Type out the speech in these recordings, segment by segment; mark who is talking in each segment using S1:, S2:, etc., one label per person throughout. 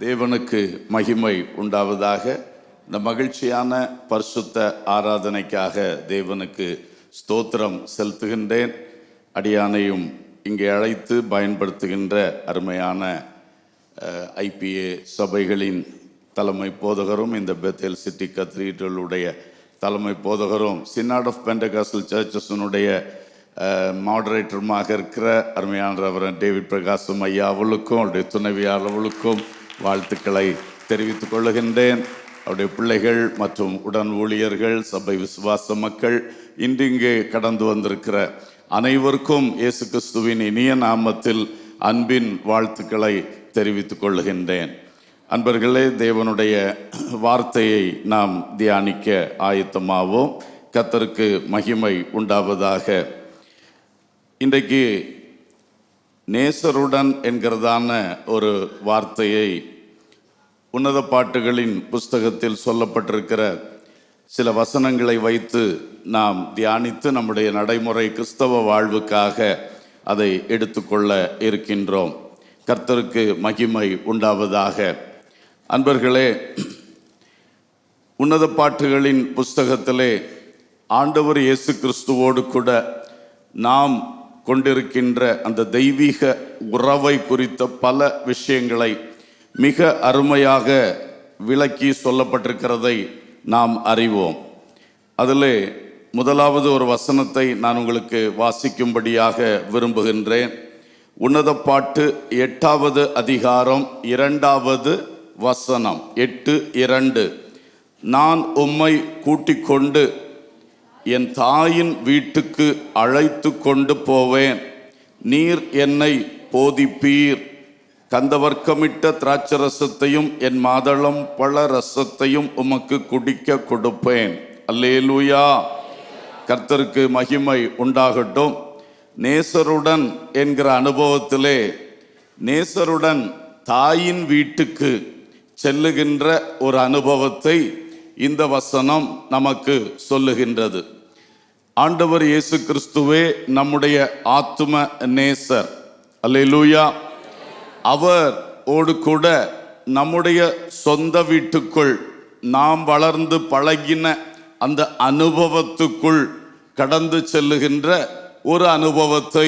S1: தேவனுக்கு மகிமை உண்டாவதாக. இந்த மகிழ்ச்சியான பரிசுத்த ஆராதனைக்காக தேவனுக்கு ஸ்தோத்திரம் செலுத்துகின்றேன். அடியானையும் இங்கே அழைத்து பயன்படுத்துகின்ற அருமையான ஐபிஏ சபைகளின் தலைமை போதகரும், இந்த பெத்தேல் சிட்டி கத்தீட்ரலுடைய தலைமை போதகரும், சினாட் ஆஃப் பெண்டகாஸ்டல் சர்ச்சஸினுடைய மாடரேட்டருமாக இருக்கிற அருமையான ரெவரண்ட் டேவிட் பிரகாசம் ஐயா அவளுக்கும் அவருடைய துணைவியார் அவளுக்கும் வாழ்த்துக்களை தெரிவித்துக் கொள்ளுகின்றேன். அவருடைய பிள்ளைகள் மற்றும் உடன் ஊழியர்கள், சபை விசுவாச மக்கள், இன்று இங்கே கடந்து வந்திருக்கிற அனைவருக்கும் இயேசு கிறிஸ்துவின் இனிய நாமத்தில் அன்பின் வாழ்த்துக்களை தெரிவித்துக் கொள்ளுகின்றேன். அன்பர்களே, தேவனுடைய வார்த்தையை நாம் தியானிக்க ஆயத்தமாவோம். கர்த்தருக்கு மகிமை உண்டாவதாக. இன்றைக்கு நேசருடன் என்கிறதான ஒரு வார்த்தையை உன்னத பாட்டுகளின் புஸ்தகத்தில் சொல்லப்பட்டிருக்கிற சில வசனங்களை வைத்து நாம் தியானித்து நம்முடைய நடைமுறை கிறிஸ்தவ வாழ்வுக்காக அதை எடுத்துக்கொள்ள இருக்கின்றோம். கர்த்தருக்கு மகிமை உண்டாவதாக. அன்பர்களே, உன்னத பாட்டுகளின் புஸ்தகத்திலே ஆண்டவர் இயேசு கிறிஸ்துவோடு கூட நாம் கொண்டிருக்கின்ற அந்த தெய்வீக உறவை குறித்த பல விஷயங்களை மிக அருமையாக விளக்கி சொல்லப்பட்டிருக்கிறதை நாம் அறிவோம். அதில் முதலாவது ஒரு வசனத்தை நான் உங்களுக்கு வாசிக்கும்படியாக விரும்புகின்றேன். உன்னத பாட்டு 8வது அதிகாரம் 2வது வசனம். 8:2. நான் உம்மை கூட்டிக் கொண்டு என் தாயின் வீட்டுக்கு அழைத்து கொண்டு போவேன். நீர் என்னை போதிப்பீர். கந்தவர்க்கமிட்ட திராட்சரசத்தையும் என் மாதளம் பழ ரசத்தையும் உமக்கு குடிக்க கொடுப்பேன். அல்லேலூயா. கர்த்தருக்கு மகிமை உண்டாகட்டும். நேசருடன் என்கிற அனுபவத்திலே நேசருடன் தாயின் வீட்டுக்கு செல்லுகின்ற ஒரு அனுபவத்தை இந்த வசனம் நமக்கு சொல்லுகின்றது. ஆண்டவர் இயேசு கிறிஸ்துவே நம்முடைய ஆத்தும நேசர். அல்லேலூயா. அவர் ஓடு கூட நம்முடைய சொந்த வீட்டுக்குள் நாம் வளர்ந்து பழகின அந்த அனுபவத்துக்குள் கடந்து செல்லுகின்ற ஒரு அனுபவத்தை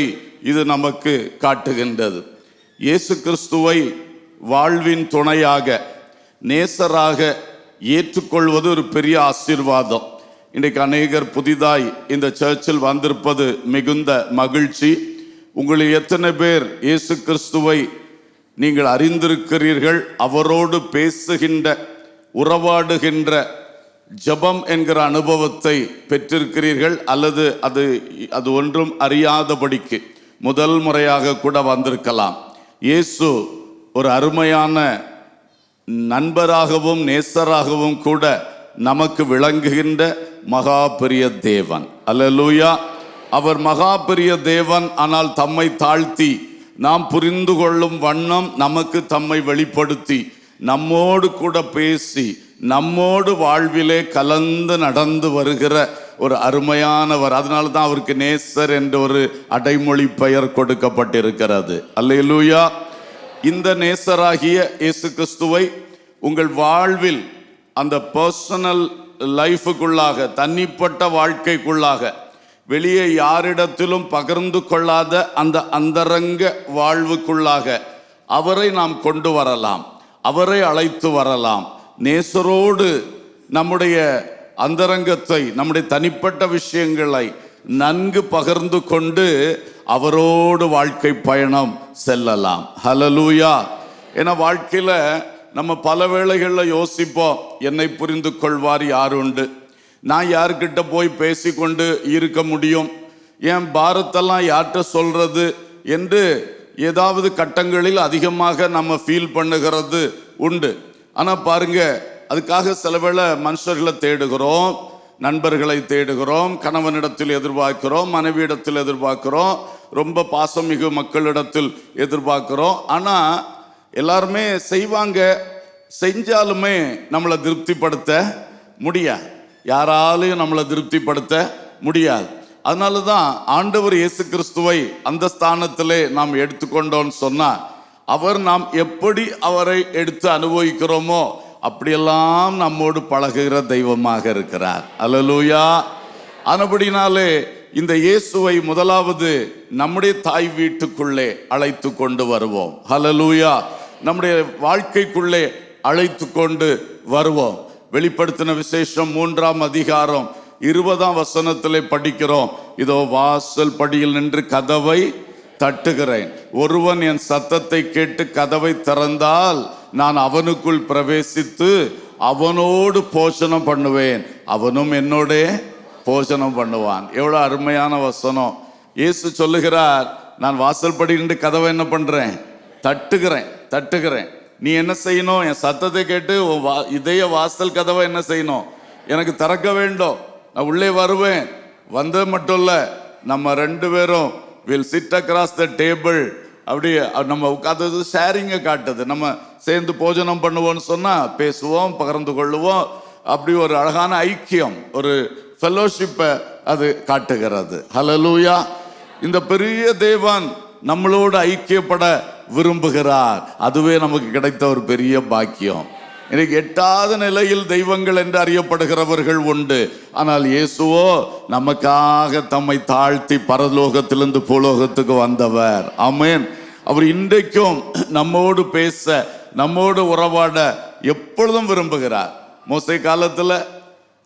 S1: இது நமக்கு காட்டுகின்றது. இயேசு கிறிஸ்துவை வாழ்வின் துணையாக, நேசராக ஏற்றுக்கொள்வது ஒரு பெரிய ஆசீர்வாதம். இன்றைக்கு அநேகர் புதிதாய் இந்த சர்ச்சில் வந்திருப்பது மிகுந்த மகிழ்ச்சி. உங்களில் எத்தனை பேர் இயேசு கிறிஸ்துவை நீங்கள் அறிந்திருக்கிறீர்கள்? அவரோடு பேசுகின்ற, உறவாடுகின்ற, ஜெபம் என்கிற அனுபவத்தை பெற்றிருக்கிறீர்கள்? அல்லது அது ஒன்றும் அறியாதபடிக்கு முதல் முறையாக கூட வந்திருக்கலாம். இயேசு ஒரு அருமையான நண்பராகவும் நேசராகவும் கூட நமக்கு விளங்குகின்ற மகா பெரிய தேவன். அல்லேலூயா. அவர் மகா பெரிய தேவன். ஆனால் தம்மை தாழ்த்தி நாம் புரிந்து கொள்ளும் வண்ணம் நமக்கு தம்மை வெளிப்படுத்தி நம்மோடு கூட பேசி நம்மோடு வாழ்விலே கலந்து நடந்து வருகிற ஒரு அருமையானவர். அதனால தான் அவருக்கு நேசர் என்ற ஒரு அடைமொழி பெயர் கொடுக்கப்பட்டிருக்கிறது. அல்லேலூயா. இந்த நேசராகிய இயேசு கிறிஸ்துவை உங்கள் வாழ்வில் அந்த பர்சனல் லைஃபுக்குள்ளாக, தனிப்பட்ட வாழ்க்கைக்குள்ளாக, வெளியே யாரிடத்திலும் பகிர்ந்து கொள்ளாத அந்த அந்தரங்க வாழ்வுக்குள்ளாக அவரை நாம் கொண்டு வரலாம், அவரை அழைத்து வரலாம். நேசரோடு நம்முடைய அந்தரங்கத்தை, நம்முடைய தனிப்பட்ட விஷயங்களை நன்கு பகிர்ந்து கொண்டு அவரோடு வாழ்க்கை பயணம் செல்லலாம். ஹல்லேலூயா. ஏன்னா வாழ்க்கையில் நம்ம பல வேளைகளில் யோசிப்போம், என்னை புரிந்து கொள்வார் யார் உண்டு, நான் யார்கிட்ட போய் பேசிக்கொண்டு இருக்க முடியும், என் பாரத்தெல்லாம் யார்கிட்ட சொல்றது என்று ஏதாவது கட்டங்களில் அதிகமாக நம்ம ஃபீல் பண்ணுகிறது உண்டு. ஆனால் பாருங்க, அதுக்காக சில வேளை மனுஷர்களை தேடுகிறோம், நண்பர்களை தேடுகிறோம், கணவனிடத்தில் எதிர்பார்க்கிறோம், மனைவியிடத்தில் எதிர்பார்க்கிறோம், ரொம்ப பாசமிகு மக்களிடத்தில் எதிர்பார்க்கிறோம். ஆனால் எல்லாருமே செய்வாங்க, செஞ்சாலுமே நம்மளை திருப்திப்படுத்த முடியாது. யாராலையும் நம்மளை திருப்திப்படுத்த முடியாது. அதனால தான் ஆண்டவர் இயேசு கிறிஸ்துவை அந்த ஸ்தானத்திலே நாம் எடுத்துக்கொண்டோன்னு சொன்னால் அவர் நாம் எப்படி அவரை எடுத்து அனுபவிக்கிறோமோ அப்படியெல்லாம் நம்மோடு பழகுகிற தெய்வமாக இருக்கிறார். அல்லேலூயா. ஆனபடினாலே இந்த இயேசுவை முதலாவது நம்முடைய தாய் வீட்டுக்குள்ளே அழைத்து கொண்டு வருவோம். அல்லேலூயா. நம்முடைய வாழ்க்கைக்குள்ளே அழைத்து கொண்டு வருவோம். வெளிப்படுத்தின விசேஷம் 3ஆம் அதிகாரம் 20ஆம் வசனத்திலே படிக்கிறோம். இதோ வாசல் படியில் நின்று கதவை தட்டுகிறேன். ஒருவன் என் சத்தத்தை கேட்டு கதவை திறந்தால் நான் அவனுக்குள் பிரவேசித்து அவனோடு போஷணம் பண்ணுவேன், அவனும் என்னோட போஷணம் பண்ணுவான். எவ்வளவு அருமையான வசனம். இயேசு சொல்லுகிறார், நான் வாசல் படி நின்று கதவை என்ன பண்றேன்? தட்டுகிறேன். நீ என்ன செய்யணும்? என் சத்தத்தை கேட்டு இதய வாசல் கதவை என்ன செய்யணும்? எனக்கு திறக்க வேண்டும். நான் உள்ளே வருவேன். வந்தது மட்டும் இல்ல, நம்ம 2 பேரும் will chit across the table. அப்படி நம்ம உட்கார்ந்தது ஷேரிங்கை காட்டுது. நம்ம சேர்ந்து போஜனம் பண்ணுவோம்னு சொன்னா பேசுவோம், பகிர்ந்து கொள்ளுவோம். அப்படி ஒரு அழகான ஐக்கியம், ஒரு ஃபெலோஷிப்பை அது காட்டுகிறது. ஹல்லேலூயா. இந்த பெரிய தேவன் நம்மளோடு ஐக்கியப்பட விரும்புகிறார். அதுவே நமக்கு கிடைத்த ஒரு பெரிய பாக்கியம். இன்னைக்கு எட்டாத நிலையில் தெய்வங்கள் என்று அறியப்படுகிறவர்கள் உண்டு. ஆனால் இயேசுவோ நமக்காக தம்மை தாழ்த்தி பரலோகத்திலிருந்து பூலோகத்துக்கு வந்தவர். ஆமென். அவர் இன்றைக்கும் நம்மோடு பேச, நம்மோடு உறவாட எப்பொழுதும் விரும்புகிறார். மோசே காலத்துல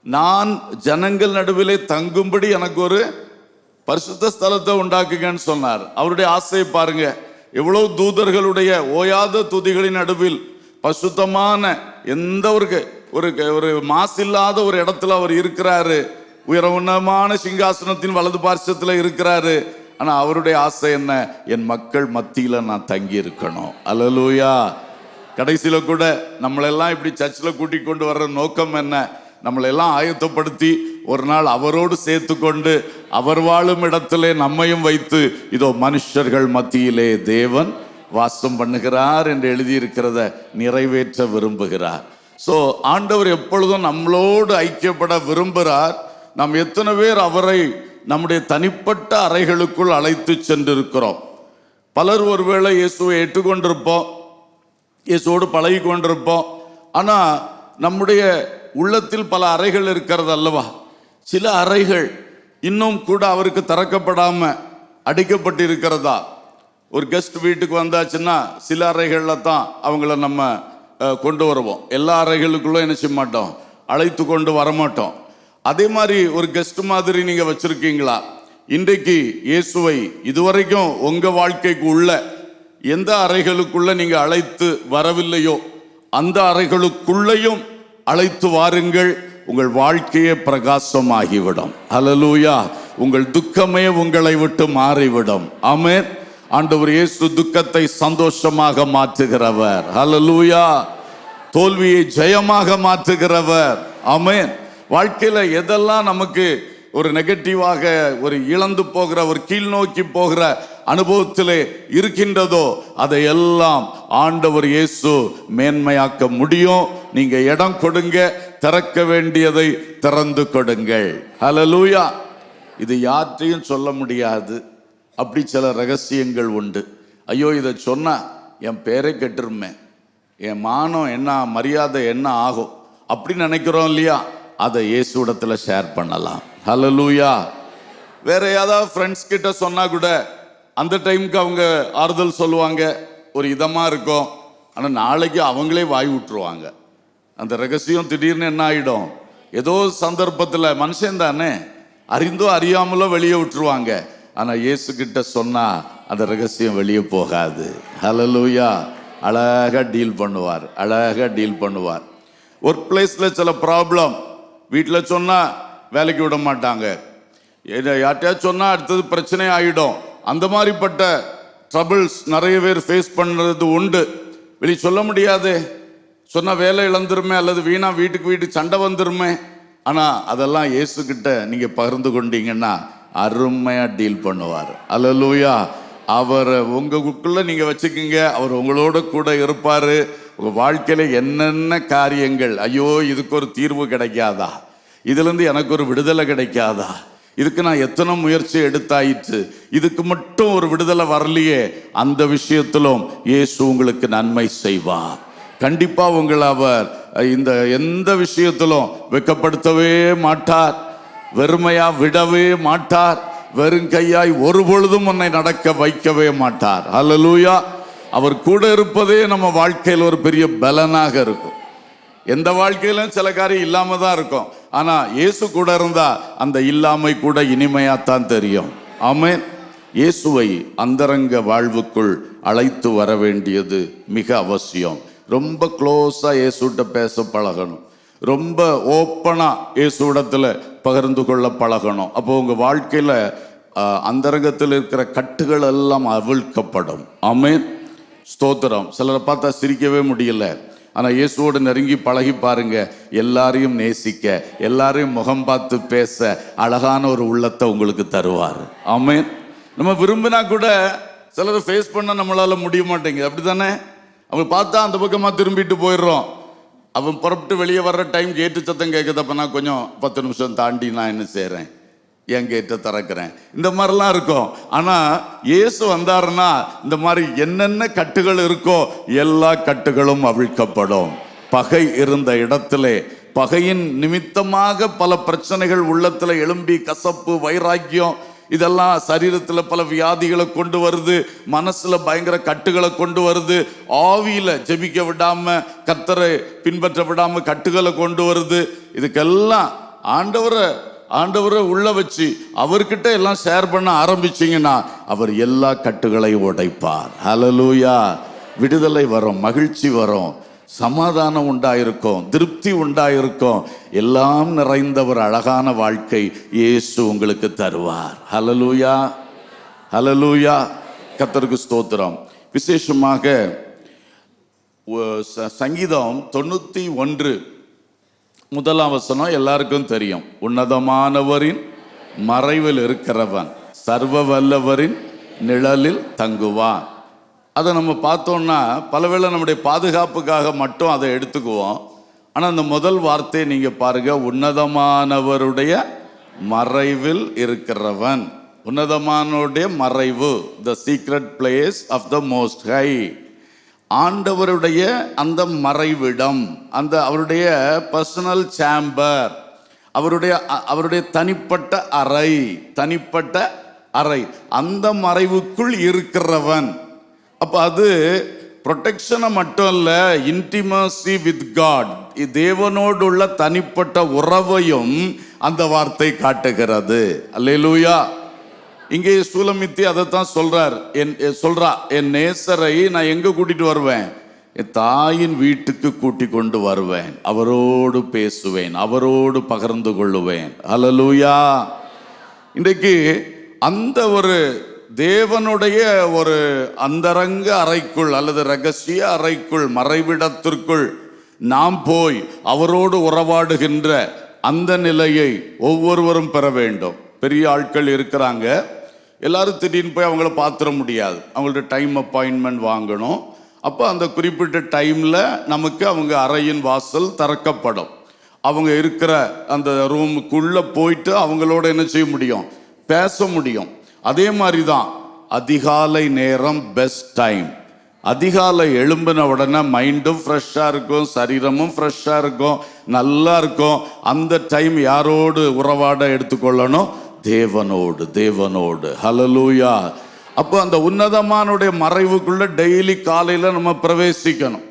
S1: நான் ஜனங்கள் நடுவிலே தங்கும்படி எனக்கு ஒரு பரிசுத்த ஸ்தலத்தை உண்டாக்குங்கன்னு சொன்னார். அவருடைய ஆசையை பாருங்க. எவ்வளவு தூதர்களுடைய ஓயாத துதிகளின் நடுவில் பரிசுத்தமான எந்த ஒரு மாசில்லாத ஒரு இடத்துல அவர் இருக்கிறாரு. உயரமான சிங்காசனத்தின் வலது பார்சத்துல இருக்கிறாரு. ஆனா அவருடைய ஆசை என்ன? என் மக்கள் மத்தியில நான் தங்கி இருக்கணும். அல்லேலூயா. கடைசியில கூட நம்மளெல்லாம் இப்படி சர்ச்சில் கூட்டிக் கொண்டு வர்ற நோக்கம் என்ன? நம்மளெல்லாம் ஆயத்தப்படுத்தி ஒரு நாள் அவரோடு சேர்த்து கொண்டு அவர் வாழும் இடத்திலே நம்மையும் வைத்து இதோ மனுஷர்கள் மத்தியிலே தேவன் வாசம் பண்ணுகிறார் என்று எழுதியிருக்கிறத நிறைவேற்ற விரும்புகிறார். ஸோ ஆண்டவர் எப்பொழுதும் நம்மளோடு ஐக்கியப்பட விரும்புகிறார். நாம் எத்தனை பேர் அவரை நம்முடைய தனிப்பட்ட அறைகளுக்குள் அழைத்து சென்றிருக்கிறோம்? பலர் ஒருவேளை இயேசுவை ஏற்றுக்கொண்டிருப்போம், இயேசுவோடு பழகி கொண்டிருப்போம். ஆனால் நம்முடைய உள்ளத்தில் பல அறைகள் இருக்கிறது அல்லவா? சில அறைகள் இன்னும் கூட அவருக்கு திறக்கப்படாம அடிக்கப்பட்டு இருக்கிறதா? ஒரு கெஸ்ட் வீட்டுக்கு வந்தாச்சுன்னா சில அறைகளில் தான் அவங்கள நம்ம கொண்டு வருவோம். எல்லா அறைகளுக்குள்ள என்ன செய்ய மாட்டோம், அழைத்து கொண்டு வரமாட்டோம். அதே மாதிரி ஒரு கெஸ்ட் மாதிரி நீங்க வச்சிருக்கீங்களா? இன்றைக்கு இயேசுவை இதுவரைக்கும் உங்க வாழ்க்கைக்கு உள்ள எந்த அறைகளுக்குள்ள நீங்க அழைத்து வரவில்லையோ அந்த அறைகளுக்குள்ளேயும் அழைத்து வாருங்கள். உங்கள் வாழ்க்கையே பிரகாசமாகிவிடும். ஹல்லேலூயா. உங்கள் துக்கமே உங்களை விட்டு மாறிவிடும். ஆமென். ஆண்டவர் இயேசு துக்கத்தை சந்தோஷமாக மாற்றுகிறவர். ஹல்லேலூயா. தோல்வியை ஜெயமாக மாற்றுகிறவர். ஆமென். வாழ்க்கையில எதெல்லாம் நமக்கு ஒரு நெகட்டிவாக, ஒரு இழந்து போகிற, ஒரு கீழ் நோக்கி போகிற அனுபவத்திலே இருக்கின்றதோ அதையெல்லாம் ஆண்டவர் இயேசு மேன்மையாக்க முடியும். நீங்க இடம் கொடுங்க, திறக்க வேண்டியதை திறந்து கொடுங்கள். ஹல்லேலூயா. இது யார்ட்டையும் சொல்ல முடியாது. அப்படி சில ரகசியங்கள் உண்டு. ஐயோ இதை சொன்னா என் பேரை கெட்டுருமே, என் மானம் என்ன, மரியாதை என்ன ஆகும் அப்படின்னு நினைக்கிறோம் இல்லையா? அதை இயேசுவிடத்துல ஷேர் பண்ணலாம். ஹல்லேலூயா. வேற ஏதாவது ஃப்ரெண்ட்ஸ் கிட்ட சொன்னா கூட அந்த டைமுக்கு அவங்க ஆறுதல் சொல்லுவாங்க, ஒரு இதமா இருக்கும். ஆனால் நாளைக்கு அவங்களே வாய் விட்டுருவாங்க. அந்த ரகசியம் திடீர்னு என்ன ஆயிடும்? ஏதோ சந்தர்ப்பத்தில் மனுஷன் தானே, அறிந்தோ அறியாமலோ வெளியே விட்டுருவாங்க. ஆனால் இயேசு கிட்ட சொன்னா அந்த ரகசியம் வெளியே போகாது. ஹல்லேலூயா. அழகா டீல் பண்ணுவார், அழகா டீல் பண்ணுவார். ஒர்க் பிளேஸ்ல சில ப்ராப்ளம், வீட்டில் சொன்னா வேலைக்கு விட மாட்டாங்க, யார்ட்டையா சொன்னா அடுத்தது பிரச்சனை ஆகிடும். அந்த மாதிரிப்பட்ட ட்ரபிள்ஸ் நிறைய பேர் ஃபேஸ் பண்ணுறது உண்டு. வெளியே சொல்ல முடியாது, சொன்ன வேலை இழந்துருமே, அல்லது வீணா வீட்டுக்கு சண்டை வந்துருமே. ஆனால் அதெல்லாம் இயேசுகிட்ட நீங்கள் பகிர்ந்து கொண்டீங்கன்னா அருமையாக டீல் பண்ணுவார். அல்லேலூயா. அவர் உங்களுக்குள்ள நீங்கள் வச்சுக்கிங்க, அவர் உங்களோட கூட இருப்பார். உங்கள் வாழ்க்கையில் என்னென்ன காரியங்கள், ஐயோ இதுக்கு ஒரு தீர்வு கிடைக்காதா, இதுலேருந்து எனக்கு ஒரு விடுதலை கிடைக்காதா, இதுக்கு நான் எத்தனை முயற்சி எடுத்தாயிற்று, இதுக்கு மட்டும் ஒரு விடுதலை வரலையே. அந்த விஷயத்திலும் இயேசு உங்களுக்கு நன்மை செய்வார். கண்டிப்பா உங்களை அவர் இந்த எந்த விஷயத்திலும் வெட்கப்படுத்தவே மாட்டார், வெறுமையா விடவே மாட்டார், வெறுங்கையாய் ஒரு பொழுதும் உன்னை நடக்க வைக்கவே மாட்டார். ஹல்லேலூயா. அவர் கூட இருப்பதே நம்ம வாழ்க்கையில் ஒரு பெரிய பலனாக இருக்கும். எந்த வாழ்க்கையிலும் சில காரியம் இல்லாம தான் இருக்கும், ஆனா இயேசு கூட இருந்தா அந்த இல்லாமை கூட இனிமையாத்தான் தெரியும். ஆமென். இயேசுவை அந்தரங்க வாழ்வுக்குள் அழைத்து வர வேண்டியது மிக அவசியம். ரொம்ப க்ளோஸா இயேசுட்ட பேச பழகணும், ரொம்ப ஓப்பனா இயேசுவிடத்துல பகிர்ந்து கொள்ள பழகணும். அப்போ உங்க வாழ்க்கையில அந்தரங்கத்தில் இருக்கிற கட்டுகள் எல்லாம் அவிழ்க்கப்படும். ஆமென். ஸ்தோத்திரம். சிலரை பார்த்தா சிரிக்கவே முடியல, ஆனா இயேசுவோடு நெருங்கி பழகி பாருங்க, எல்லாரையும் நேசிக்க, எல்லாரையும் முகம் பார்த்து பேச அழகான ஒரு உள்ளத்தை உங்களுக்கு தருவார். ஆமென். நம்ம விரும்பினா கூட சிலரை ஃபேஸ் பண்ண நம்மளால முடிய மாட்டேங்குது, அப்படித்தானே? அவங்க பார்த்தா அந்த பக்கமா திரும்பிட்டு போயிடுறோம். அவன் புறப்பட்டு வெளியே வர்ற டைம் கேட்டு சத்தம் கேட்குதப்ப நான் கொஞ்சம் 10 நிமிஷம் தாண்டி நான் என்ன செய்கிறேன், என் கேட்டை திறக்கிறேன், இந்த மாதிரிலாம் இருக்கும். ஆனால் இயேசு வந்தாருன்னா இந்த மாதிரி என்னென்ன கட்டுகள் இருக்கோ எல்லா கட்டுகளும் அவிழ்க்கப்படும். பகை இருந்த இடத்திலே, பகையின் நிமித்தமாக பல பிரச்சனைகள் உள்ளத்தில் எழும்பி, கசப்பு, வைராக்கியம், இதெல்லாம் சரீரத்தில் பல வியாதிகளை கொண்டு வருது, மனசுல பயங்கர கட்டுகளை கொண்டு வருது, ஆவியில ஜெபிக்க விடாம, கர்த்தரை பின்பற்ற விடாம கட்டுகளை கொண்டு வருது. இதுக்கெல்லாம் ஆண்டவரை உள்ள வச்சு அவர்கிட்ட எல்லாம் ஷேர் பண்ண ஆரம்பிச்சீங்கன்னா அவர் எல்லா கட்டுகளையும் உடைப்பார். ஹல்லேலூயா. விடுதலை வரும், மகிழ்ச்சி வரும், சமாதானம் உண்டாயிருக்கும், திருப்தி உண்டாயிருக்கும், எல்லாம் நிறைந்த ஒரு அழகான வாழ்க்கை இயேசு உங்களுக்கு தருவார். ஹல்லேலூயா, ஹல்லேலூயா. கர்த்தருக்கு ஸ்தோத்திரம். விசேஷமாக சங்கீதம் 91 முதலாம் வசனம் எல்லாருக்கும் தெரியும். உன்னதமானவரின் மறைவில் இருக்கிறவன் சர்வ வல்லவரின் நிழலில் தங்குவான். அதை நம்ம பார்த்தோம்னா பலவேளை நம்முடைய பாதுகாப்புக்காக மட்டும் அதை எடுத்துக்குவோம். ஆனால் அந்த முதல் வார்த்தையை நீங்கள் பாருங்க, உன்னதமானவருடைய மறைவில் இருக்கிறவன். உன்னதமானவருடைய மறைவு, the secret place of the most high. ஆண்டவருடைய அந்த மறைவிடம், அந்த அவருடைய பர்சனல் சேம்பர், அவருடைய தனிப்பட்ட அறை, அந்த மறைவுக்குள் இருக்கிறவன். அப்போ அது ப்ரொடெக்ஷனை மட்டும் இல்லை, இன்டிமசி வித் காட், தேவனோடு உள்ள தனிப்பட்ட உறவையும் அந்த வார்த்தை காட்டுகிறது. அல்லேலூயா. இங்கே சூலமித்தி அதைத்தான் சொல்றா, என் நேசரை நான் எங்க கூட்டிட்டு வருவேன், என் தாயின் வீட்டுக்கு கூட்டி கொண்டு வருவேன், அவரோடு பேசுவேன், அவரோடு பகிர்ந்து கொள்ளுவேன். அல்லேலூயா. இன்றைக்கு அந்த ஒரு தேவனுடைய ஒரு அந்தரங்க அறைக்குள் அல்லது ரகசிய அறைக்குள், மறைவிடத்திற்குள் நாம் போய் அவரோடு உறவாடுகின்ற அந்த நிலையை ஒவ்வொருவரும் பெற வேண்டும். பெரிய ஆட்கள் இருக்கிறாங்க, எல்லாரும் திடீர்னு போய் அவங்கள பார்த்துட முடியாது, அவங்கள்ட்ட டைம் அப்பாயின்மெண்ட் வாங்கணும். அப்போ அந்த குறிப்பிட்ட டைமில் நமக்கு அவங்க அறையின் வாசல் திறக்கப்படும். அவங்க இருக்கிற அந்த ரூமுக்குள்ளே போயிட்டு அவங்களோட என்ன செய்ய முடியும், பேச முடியும். அதே மாதிரி தான் அதிகாலை நேரம் பெஸ்ட் டைம். அதிகாலை எழும்பின உடனே மைண்டும் ஃப்ரெஷ்ஷாக இருக்கும், சரீரமும் ஃப்ரெஷ்ஷாக இருக்கும், நல்லா இருக்கும். அந்த டைம் யாரோடு உறவாட எடுத்துக்கொள்ளணும், தேவனோடு. ஹல்லேலூயா. அப்போ அந்த உன்னதமானுடைய மறைவுக்குள்ள டெய்லி காலையில் நம்ம பிரவேசிக்கணும்.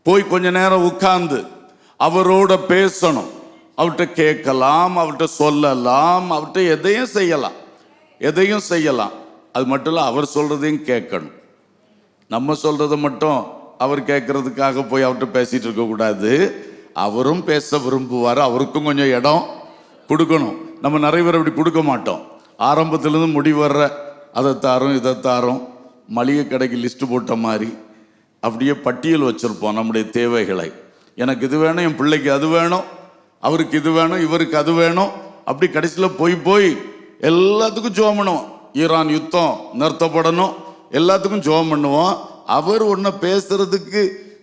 S1: போய் கொஞ்ச நேரம் உட்கார்ந்து அவரோட பேசணும், அவர்கிட்ட கேட்கலாம், அவர்கிட்ட சொல்லலாம், அவர்கிட்ட எதையும் செய்யலாம். அது மட்டும் இல்லை, அவர் சொல்றதையும் கேட்கணும். நம்ம சொல்றதை மட்டும் அவர் கேட்கறதுக்காக போய் அவர்கிட்ட பேசிட்டு இருக்கக்கூடாது. அவரும் பேச விரும்புவார், அவருக்கும் கொஞ்சம் இடம் கொடுக்கணும். நம்ம நிறைய பேர் அப்படி கொடுக்க மாட்டோம். ஆரம்பத்திலேருந்து முடிவர்ற அதை தாரும் இதை தாரும், மளிகை கடைக்கு லிஸ்ட் போட்ட மாதிரி அப்படியே பட்டியல் வச்சுருப்போம் நம்முடைய தேவைகளை. எனக்கு இது வேணும், என் பிள்ளைக்கு அது வேணும், அவருக்கு இது வேணும், இவருக்கு அது வேணும். அப்படி கடைசியில் போய் எல்லாத்துக்கும் ஜெபம் பண்ணுவோம். ஈரான் யுத்தம் நிறுத்தப்படணும், எல்லாத்துக்கும் ஜெபம் பண்ணுவோம். அவர் ஒன்று பேசுறதுக்கு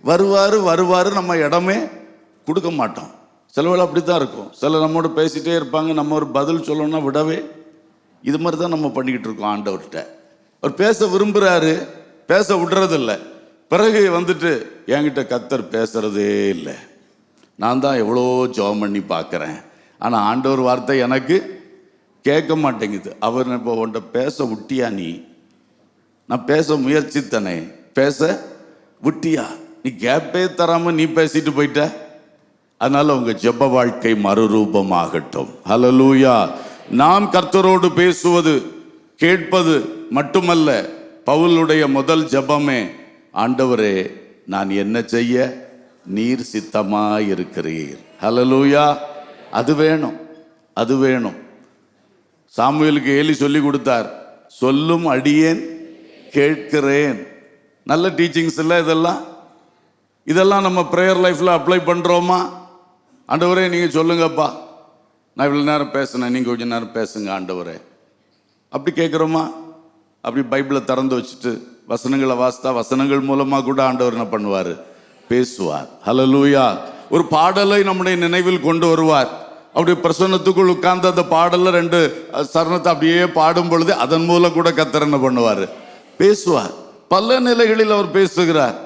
S1: வருவார், நம்ம இடமே கொடுக்க மாட்டோம். சிலவேளை அப்படி தான் இருக்கும். சிலர் நம்மோட பேசிகிட்டே இருப்பாங்க, நம்ம ஒரு பதில் சொல்லணும்னா விடவே. இது மாதிரி தான் நம்ம பண்ணிக்கிட்டு இருக்கோம் ஆண்டவர்கிட்ட. அவர் பேச விரும்புகிறாரு, பேச விடுறதில்ல. பிறகு வந்துட்டு என்கிட்ட கர்த்தர் பேசுறதே இல்லை. நான் தான் எவ்வளோ ஜெபம் பண்ணி பார்க்குறேன், ஆனால் ஆண்டவர் வார்த்தை எனக்கு கேட்க மாட்டேங்குது. அவர் இப்போ உன்ட்ட பேச விட்டியா? நான் பேச முயற்சித்தனே, பேச விட்டியா? நீ கேப்பே தராமல் நீ பேசிட்டு போயிட்ட. அதனால உங்க ஜெப வாழ்க்கை மறுரூபமாகட்டும். ஹல்லேலூயா. நாம் கர்த்தரோடு பேசுவது கேட்பது மட்டுமல்ல. பவுலுடைய முதல் ஜெபமே, ஆண்டவரே நான் என்ன செய்ய நீர் சித்தமாயிருக்கிறீர். ஹல்லேலூயா. அது வேணும், அது வேணும். சாமுவேலுக்கு ஏலி சொல்லி கொடுத்தார், சொல்லும் அடியேன் கேட்கிறேன். நல்ல டீச்சிங்ஸ் இல்லை இதெல்லாம். இதெல்லாம் நம்ம ப்ரேயர் லைஃப்பில் அப்ளை பண்ணுறோமா? ஆண்டவரே நீங்கள் சொல்லுங்கப்பா, நான் இவ்வளோ நேரம் பேசினேன், நீங்கள் கொஞ்சம் நேரம் பேசுங்க ஆண்டவரே. அப்படி கேட்குறோமா? அப்படி பைபிளை திறந்து வச்சுட்டு வசனங்களை வாசித்தா வசனங்கள் மூலமாக கூட ஆண்டவர் என்ன பண்ணுவார்? பேசுவார். ஹல்லேலூயா. ஒரு பாடலை நம்முடைய நினைவில் கொண்டு வருவார். அப்படி பிரசன்னத்துக்குள் உட்கார்ந்து அந்த பாடலில் 2 சரணத்தை அப்படியே பாடும் பொழுது அதன் மூலம் கூட கர்த்தர் என்ன பண்ணுவார்? பேசுவார். பல நிலைகளில் அவர் பேசுகிறார்.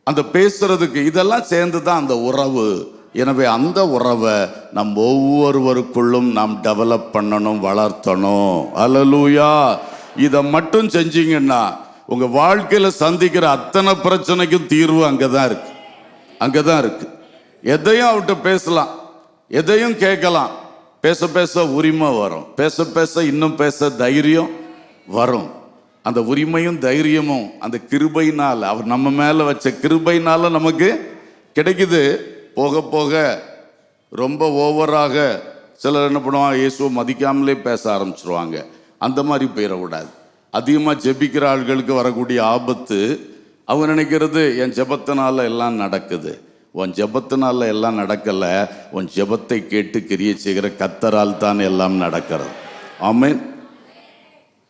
S1: அந்த பேசுறதுக்கு இதெல்லாம் சேர்ந்து தான் அந்த உறவு. எனவே அந்த உறவை நம் ஒவ்வொருவருக்குள்ளும் நாம் டெவலப் பண்ணணும், வளர்த்தணும். ஹல்லேலூயா. இதை மட்டும் செஞ்சீங்கன்னா உங்க வாழ்க்கையில சந்திக்கிற அத்தனை பிரச்சனைக்கும் தீர்வு அங்கதான் இருக்கு, அங்கதான் இருக்கு. எதையும் அவர்கிட்ட பேசலாம், எதையும் கேட்கலாம். பேச பேச உரிமை வரும், பேச பேச இன்னும் பேச தைரியம் வரும். அந்த உரிமையும் தைரியமும் அந்த கிருபையினால், அவர் நம்ம மேல வச்ச கிருபையினால நமக்கு கிடைக்குது. போக போக ரொம்ப ஓவராக சிலர் என்ன பண்ணுவாங்க, இயேசுவை மதிக்காமலே பேச ஆரம்பிச்சிருவாங்க. அந்த மாதிரி போயிடக்கூடாது. அதிகமாக ஜெபிக்கிற ஆள்களுக்கு வரக்கூடிய ஆபத்து, அவங்க நினைக்கிறது என் ஜெபத்தினால எல்லாம் நடக்குது. உன் ஜெபத்தினால எல்லாம் நடக்கலை, உன் ஜெபத்தை கேட்டு கிரியை செய்கிற கர்த்தரால் தான் எல்லாம் நடக்கிறது. ஆமென்.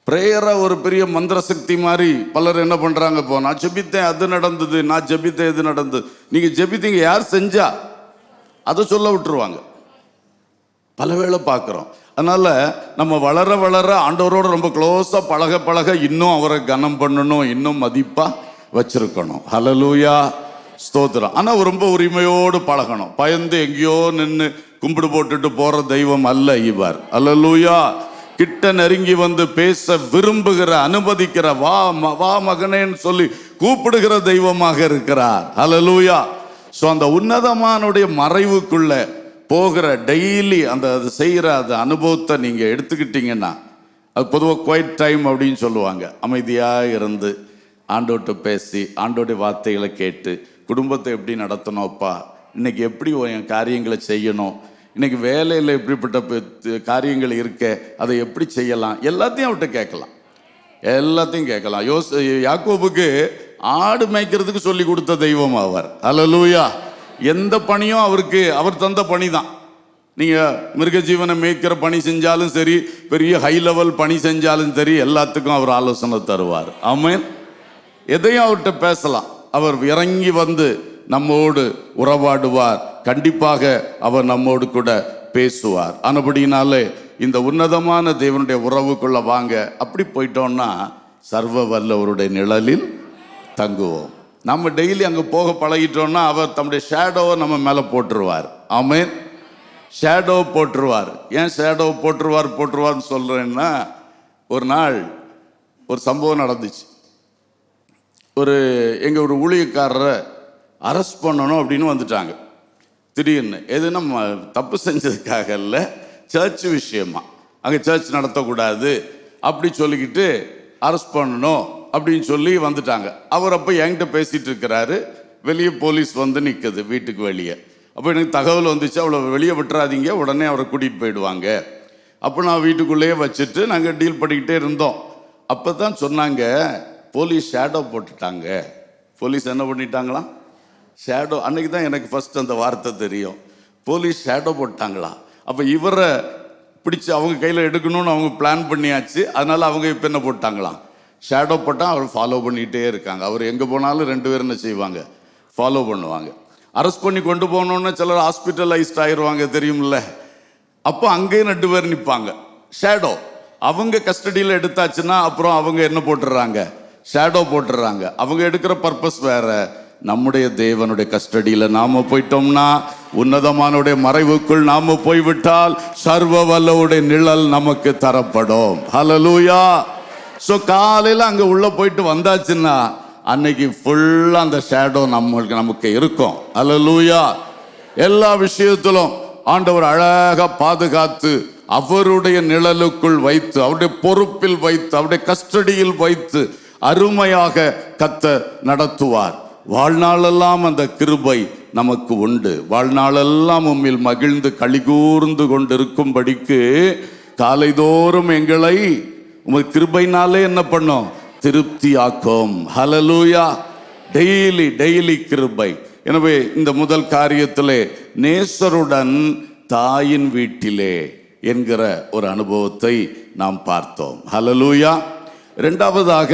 S1: பிரேயரை ஒரு பெரிய மந்திர சக்தி மாதிரி பலர் என்ன பண்ணுறாங்க, இப்போ நான் ஜெபித்தேன் அது நடந்தது, நான் ஜெபித்தேன் இது நடந்தது. நீங்கள் ஜெபித்தீங்க, யார் செஞ்சா அதை சொல்ல விட்டுருவாங்க. பல வேளை பார்க்குறோம். அதனால் நம்ம வளர வளர ஆண்டவரோடு ரொம்ப க்ளோஸாக பழக பழக இன்னும் அவரை கனம் பண்ணணும், இன்னும் மதிப்பாக வச்சிருக்கணும். ஹல்லேலூயா, ஸ்தோத்திரம். ஆனால் ரொம்ப உரிமையோடு பழகணும். பயந்து எங்கேயோ நின்று கும்பிடு போட்டுட்டு போகிற தெய்வம் அல்ல இவர். ஹல்லேலூயா. கிட்ட நெருங்கி வந்து பேச விரும்புகிற, அனுமதிக்கிற, வா வா மகனேன்னு சொல்லி கூப்பிடுகிற தெய்வமாக இருக்கிறார். ஹல்லேலூயா. ஸோ அந்த உன்னதமானுடைய மறைவுக்குள்ள போகிற டெய்லி அந்த அது செய்கிற அந்த அனுபவத்தை நீங்கள் எடுத்துக்கிட்டீங்கன்னா, அது பொதுவாக குவைட் டைம் அப்படின்னு சொல்லுவாங்க. அமைதியாக இருந்து ஆண்டோட்ட பேசி ஆண்டோடைய வார்த்தைகளை கேட்டு குடும்பத்தை எப்படி நடத்தணும்ப்பா, இன்னைக்கு எப்படி என் காரியங்களை செய்யணும், இன்னைக்கு வேலையில் எப்படிப்பட்ட காரியங்கள் இருக்க, அதை எப்படி செய்யலாம், எல்லாத்தையும் அவர்கிட்ட கேட்கலாம், எல்லாத்தையும் கேட்கலாம். யாக்கோபுக்கு ஆடு மேய்க்கிறதுக்கு சொல்லி கொடுத்த தெய்வம் அவர். ஹல்லேலூயா. எந்த பணியும் அவருக்கு அவர் தந்த பணி தான். நீங்கள் மிருக ஜீவனை மேய்க்கிற பணி செஞ்சாலும் சரி, பெரிய ஹை லெவல் பணி செஞ்சாலும் சரி, எல்லாத்துக்கும் அவர் ஆலோசனை தருவார். ஆமென். எதையும் அவர்கிட்ட பேசலாம். அவர் இறங்கி வந்து நம்மோடு உறவாடுவார். கண்டிப்பாக அவர் நம்மோடு கூட பேசுவார். ஆனபடினாலே இந்த உன்னதமான தேவனுடைய உறவுக்குள்ள வாங்க. அப்படி போயிட்டோம்னா சர்வ வல்லவருடைய நிழலில் தங்குவோம். நம்ம டெய்லி அங்கே போக பழகிட்டோம்னா அவர் தம்முடைய ஷேடோவை நம்ம மேலே போட்டுருவார். ஆமென். ஷேடோ போட்டுருவார். ஏன் ஷேடோ போட்டுருவார்னு சொல்கிறேன்னா, ஒரு நாள் ஒரு சம்பவம் நடந்துச்சு. எங்கள் ஒரு ஊழியக்காரரை அரெஸ்ட் பண்ணணும் அப்படின்னு வந்துட்டாங்க திடீர்னு. எதுனா தப்பு செஞ்சதுக்காக இல்லை, சர்ச் விஷயமா. அங்கே சர்ச் நடத்தக்கூடாது அப்படி சொல்லிக்கிட்டு அரெஸ்ட் பண்ணணும் அப்படின்னு சொல்லி வந்துட்டாங்க. அவர் அப்போ என்கிட்ட பேசிகிட்டு இருக்கிறாரு. வெளியே போலீஸ் வந்து நிற்குது வீட்டுக்கு வெளியே. அப்போ எனக்கு தகவல் வந்துச்சு, அவ்வளோ வெளியே விட்டுறாதீங்க, உடனே அவரை கூட்டிகிட்டு போயிடுவாங்க. அப்போ நான் வீட்டுக்குள்ளேயே வச்சுட்டு நாங்கள் டீல் பண்ணிக்கிட்டே இருந்தோம். அப்போ தான் சொன்னாங்க, போலீஸ் ஷேடோ போட்டுட்டாங்க. போலீஸ் என்ன பண்ணிட்டாங்களாம்? ஷேடோ. அன்னைக்கு தான் எனக்கு ஃபர்ஸ்ட் அந்த வார்த்தை தெரியும். போலீஸ் ஷேடோ போட்டாங்களா? அப்போ இவரை பிடிச்சி அவங்க கையில் எடுக்கணும்னு அவங்க பிளான் பண்ணியாச்சு. அதனால் அவங்க இப்போ என்ன போட்டாங்களாம்? ஷேடோ போட்டால் அவர் ஃபாலோ பண்ணிகிட்டே இருக்காங்க. அவர் எங்கே போனாலும் 2 பேரும் என்ன செய்வாங்க? ஃபாலோ பண்ணுவாங்க. அரெஸ்ட் பண்ணி கொண்டு போனோன்னு சிலர் ஹாஸ்பிட்டலைஸ்ட் ஆயிடுவாங்க தெரியும்ல. அப்போ அங்கேயும் 2 பேர் நிற்பாங்க, ஷேடோ. அவங்க கஸ்டடியில் எடுத்தாச்சுன்னா அப்புறம் அவங்க என்ன போட்டுடுறாங்க, ஷேடோ போட்டுடுறாங்க. அவங்க எடுக்கிற பர்பஸ் வேற. நம்முடைய தேவனுடைய கஸ்டடியில் நாம போயிட்டோம்னா, உன்னதமானுடைய மறைவுக்குள் நாம போய்விட்டால் சர்வ வல்லவுடைய நிழல் நமக்கு தரப்படும். ஹல்லேலூயா. ஸோ காலையில் அங்கே உள்ள போயிட்டு வந்தாச்சுன்னா அன்னைக்கு ஃபுல்லா அந்த ஷேடோ நமக்கு இருக்கும். ஹல்லேலூயா. எல்லா விஷயத்திலும் ஆண்டவர் அழகா பாதுகாத்து அவருடைய நிழலுக்குள் வைத்து, அவருடைய பொறுப்பில் வைத்து, அவருடைய கஸ்டடியில் வைத்து அருமையாக கர்த்தர் நடத்துவார். வாழ்நாளெல்லாம் அந்த கிருபை நமக்கு உண்டு. வாழ்நாளெல்லாம் உம்மில் மகிழ்ந்து களிகூர்ந்து கொண்டிருக்கும்படிக்கு காலைதோறும் எங்களை உமது கிருபைனாலே என்ன பண்ணோம், திருப்தி ஆக்கும். ஹல்லேலூயா. டெய்லி கிருபை. எனவே இந்த முதல் காரியத்திலே நேசருடன் தாயின் வீட்டிலே என்கிற ஒரு அனுபவத்தை நாம் பார்த்தோம். ஹல்லேலூயா. இரண்டாவதாக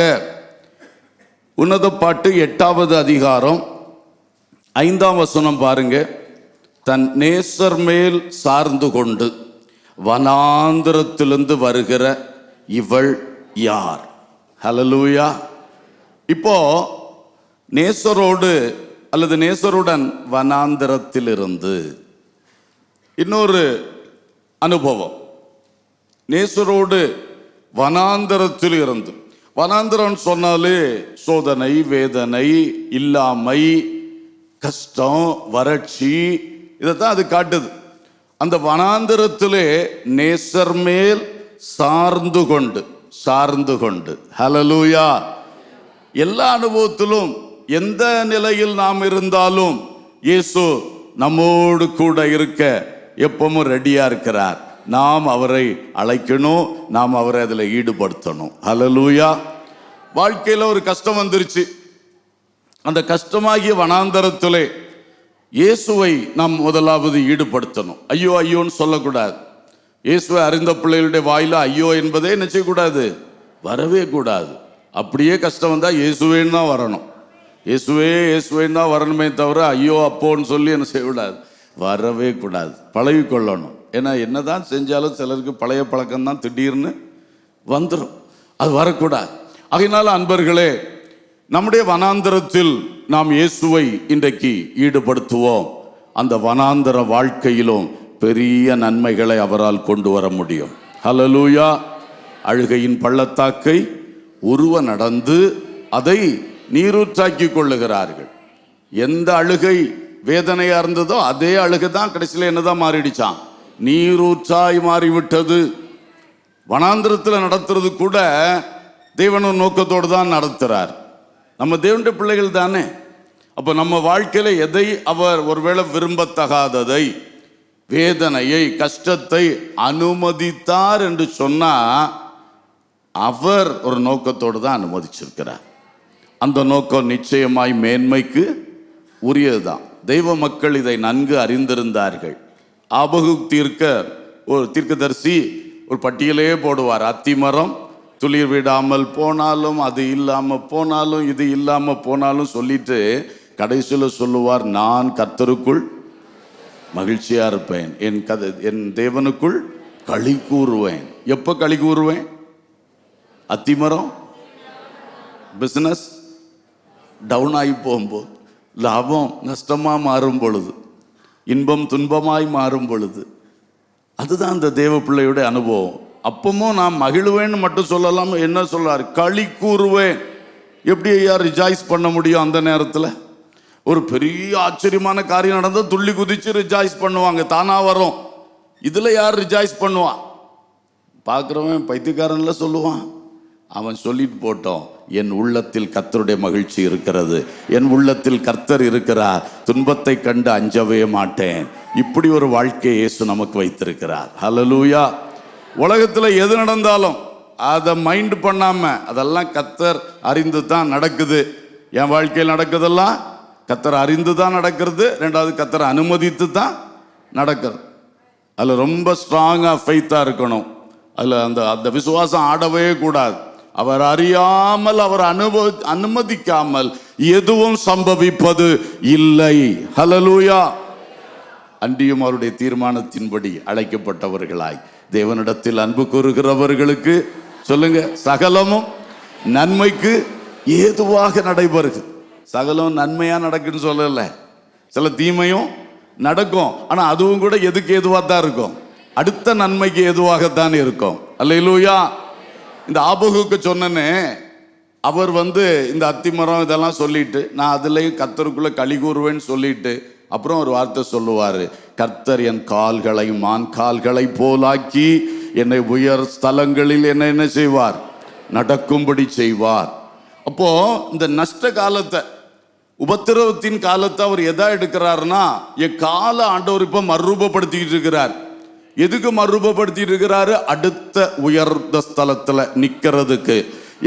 S1: உன்னத பாட்டு 8வது அதிகாரம் 5ஆம் வசனம் பாருங்க. தன் நேசர் மேல் சார்ந்து கொண்டு வனாந்திரத்திலிருந்து வருகிற இவள் யார்? ஹல்லேலூயா. இப்போ நேசரோடு அல்லது நேசருடன் வனாந்திரத்திலிருந்து இன்னொரு அனுபவம். நேசரோடு வனாந்திரத்தில் இருந்து. வனாந்திரம் சொன்னாலே சோதனை, வேதனை, இல்லாமை, கஷ்டம், வறட்சி, இதைத்தான் அது காட்டுது. அந்த வனாந்திரத்திலே நேசர் மேல் சார்ந்து கொண்டு. ஹல்லேலூயா. எல்லா அனுபவத்திலும் எந்த நிலையில் நாம் இருந்தாலும் இயேசு நம்மோடு கூட இருக்க எப்பவும் ரெடியா இருக்கிறார். நாம் அவரை அழைக்கணும், நாம் அவரை அதில் ஈடுபடுத்தணும். ஹல்லேலூயா. வாழ்க்கையில் ஒரு கஷ்டம் வந்துருச்சு. அந்த கஷ்டமாகிய வனாந்தரத்திலே இயேசுவை நாம் முதலாவது ஈடுபடுத்தணும். ஐயோ ஐயோன்னு சொல்லக்கூடாது. இயேசுவை அறிந்த பிள்ளைகளுடைய வாயில ஐயோ என்பதே என்ன செய்யக்கூடாது, வரவே கூடாது. அப்படியே கஷ்டம் வந்தால் இயேசுவேன்னு தான் வரணும். இயேசுவேன்னு தான் வரணுமே தவிர ஐயோ அப்போன்னு சொல்லி என்ன செய்யக்கூடாது, வரவே கூடாது. பழகி கொள்ளணும். ஏன்னா என்னதான் செஞ்சாலும் சிலருக்கு பழைய பழக்கம்தான் திடீர்னு வந்துடும். அது வரக்கூடாது. ஆகையினால அன்பர்களே, நம்முடைய வனாந்தரத்தில் நாம் இயேசுவை இன்றைக்கு ஈடுபடுத்துவோம். அந்த வனாந்தர வாழ்க்கையிலும் பெரிய நன்மைகளை அவரால் கொண்டு வர முடியும். ஹல்லேலூயா. அழுகையின் பள்ளத்தாக்கை உருவ நடந்து அதை நீரூற்றாக்கி கொள்ளுகிறார்கள். எந்த அழுகை வேதனையா இருந்ததோ அதே அழுகை தான் கடைசியில் என்னதான் மாறிடுச்சான், நீரூற்றாய் மாறிவிட்டது. வனாந்திரத்தில் நடத்துறது கூட தேவனும் நோக்கத்தோடு தான் நடத்துறார். நம்ம தேவனுடைய பிள்ளைகள் தானே. அப்போ நம்ம வாழ்க்கையில எதை அவர் ஒருவேளை விரும்பத்தகாததை, வேதனையை, கஷ்டத்தை அனுமதித்தார் என்று சொன்னா அவர் ஒரு நோக்கத்தோடு தான் அனுமதிச்சிருக்கிறார். அந்த நோக்கம் நிச்சயமாய் மேன்மைக்கு உரியதுதான். தெய்வ மக்கள் இதை நன்கு அறிந்திருந்தார்கள். ஆபகுக் ஒரு தீர்க்கதரிசி ஒரு பட்டியலே போடுவார். அத்திமரம் துளிர் விடாமல் போனாலும், அது இல்லாமல் போனாலும், இது இல்லாமல் போனாலும் சொல்லிட்டு கடைசியில் சொல்லுவார், நான் கர்த்தருக்குள் மகிழ்ச்சியா இருப்பேன், என் தேவனுக்குள் களி கூறுவேன். எப்போ களி கூறுவேன்? அத்திமரம் பிசினஸ் டவுன் ஆகி போகும்போது, லாபம் நஷ்டமாக மாறும் பொழுது, இன்பம் துன்பமாய் மாறும் பொழுது, அதுதான் அந்த தேவ பிள்ளையுடைய அனுபவம். அப்பமும் நான் மகிழ்வேன்னு மட்டும் சொல்லலாம். என்ன சொல்றாரு? களி கூறுவேன். எப்படி ஐயா ரிஜாய்ஸ் பண்ண முடியும்? அந்த நேரத்தில் ஒரு பெரிய ஆச்சரியமான காரியம் நடந்தால் துள்ளி குதிச்சு ரிஜாய்ஸ் பண்ணுவாங்க, தானா வரும். இதுல யார் ரிஜாய்ஸ் பண்ணுவான்? பார்க்குறவன் பைத்தியக்காரன்ல சொல்லுவான். அவன் சொல்லிட்டு போட்டோம், என் உள்ளத்தில் கர்த்தருடைய மகிழ்ச்சி இருக்கிறது, என் உள்ளத்தில் கர்த்தர் இருக்கிறார், துன்பத்தை கண்டு அஞ்சவே மாட்டேன். இப்படி ஒரு வாழ்க்கையை இயேசு நமக்கு வைத்திருக்கிறார். ஹல்லேலூயா. உலகத்தில் எது நடந்தாலும் அதை மைண்ட் பண்ணாம, அதெல்லாம் கர்த்தர் அறிந்து தான் நடக்குது. என் வாழ்க்கையில் நடக்குதெல்லாம் கர்த்தர் அறிந்து தான் நடக்கிறது. ரெண்டாவது, கர்த்தர் அனுமதித்து தான் நடக்கிறது. அதில் ரொம்ப ஸ்ட்ராங்காக ஃபெய்த்தாக இருக்கணும். அதில் அந்த விசுவாசம் ஆடவே கூடாது. அவர் அறியாமல், அவர் அனுமதிக்காமல் எதுவும் சம்பவிப்பது இல்லை. ஹல்லேலூயா. அன்றியும் அவருடைய தீர்மானத்தின்படி அழைக்கப்பட்டவர்களாய் தேவனிடத்தில் அன்பு கூறுகிறவர்களுக்கு சொல்லுங்க, சகலமும் நன்மைக்கு ஏதுவாக நடைபெறுது. சகலம் நன்மையா நடக்குன்னு சொல்லல, சில தீமையும் நடக்கும். ஆனா அதுவும் கூட எதுக்கு ஏதுவாக தான் இருக்கும்? அடுத்த நன்மைக்கு ஏதுவாகத்தான் இருக்கும். அல்லேலூயா. இந்த ஆபகுக்கு சொன்னேன்னு, அவர் இந்த அத்திமரம் இதெல்லாம் சொல்லிட்டு, நான் அதுலயும் கர்த்தருக்குள்ள களி கூறுவேன்னு சொல்லிட்டு, அப்புறம் ஒரு வார்த்தை சொல்லுவாரு, கர்த்தர் என் கால்களை மான் கால்களை போலாக்கி என்னை உயர் ஸ்தலங்களில் என்ன செய்வார்? நடக்கும்படி செய்வார். அப்போ இந்த நஷ்ட காலத்தை, உபத்திரவத்தின் காலத்தை அவர் எதா எடுக்கிறாருன்னா, என் கால ஆண்டவர் இப்ப மறுரூபப்படுத்திக்கிட்டு இருக்கிறார். எதுக்கு மறுரூபப்படுத்திட்டு இருக்கிறாரு? அடுத்த உயர்ந்த ஸ்தலத்துல நிக்கிறதுக்கு,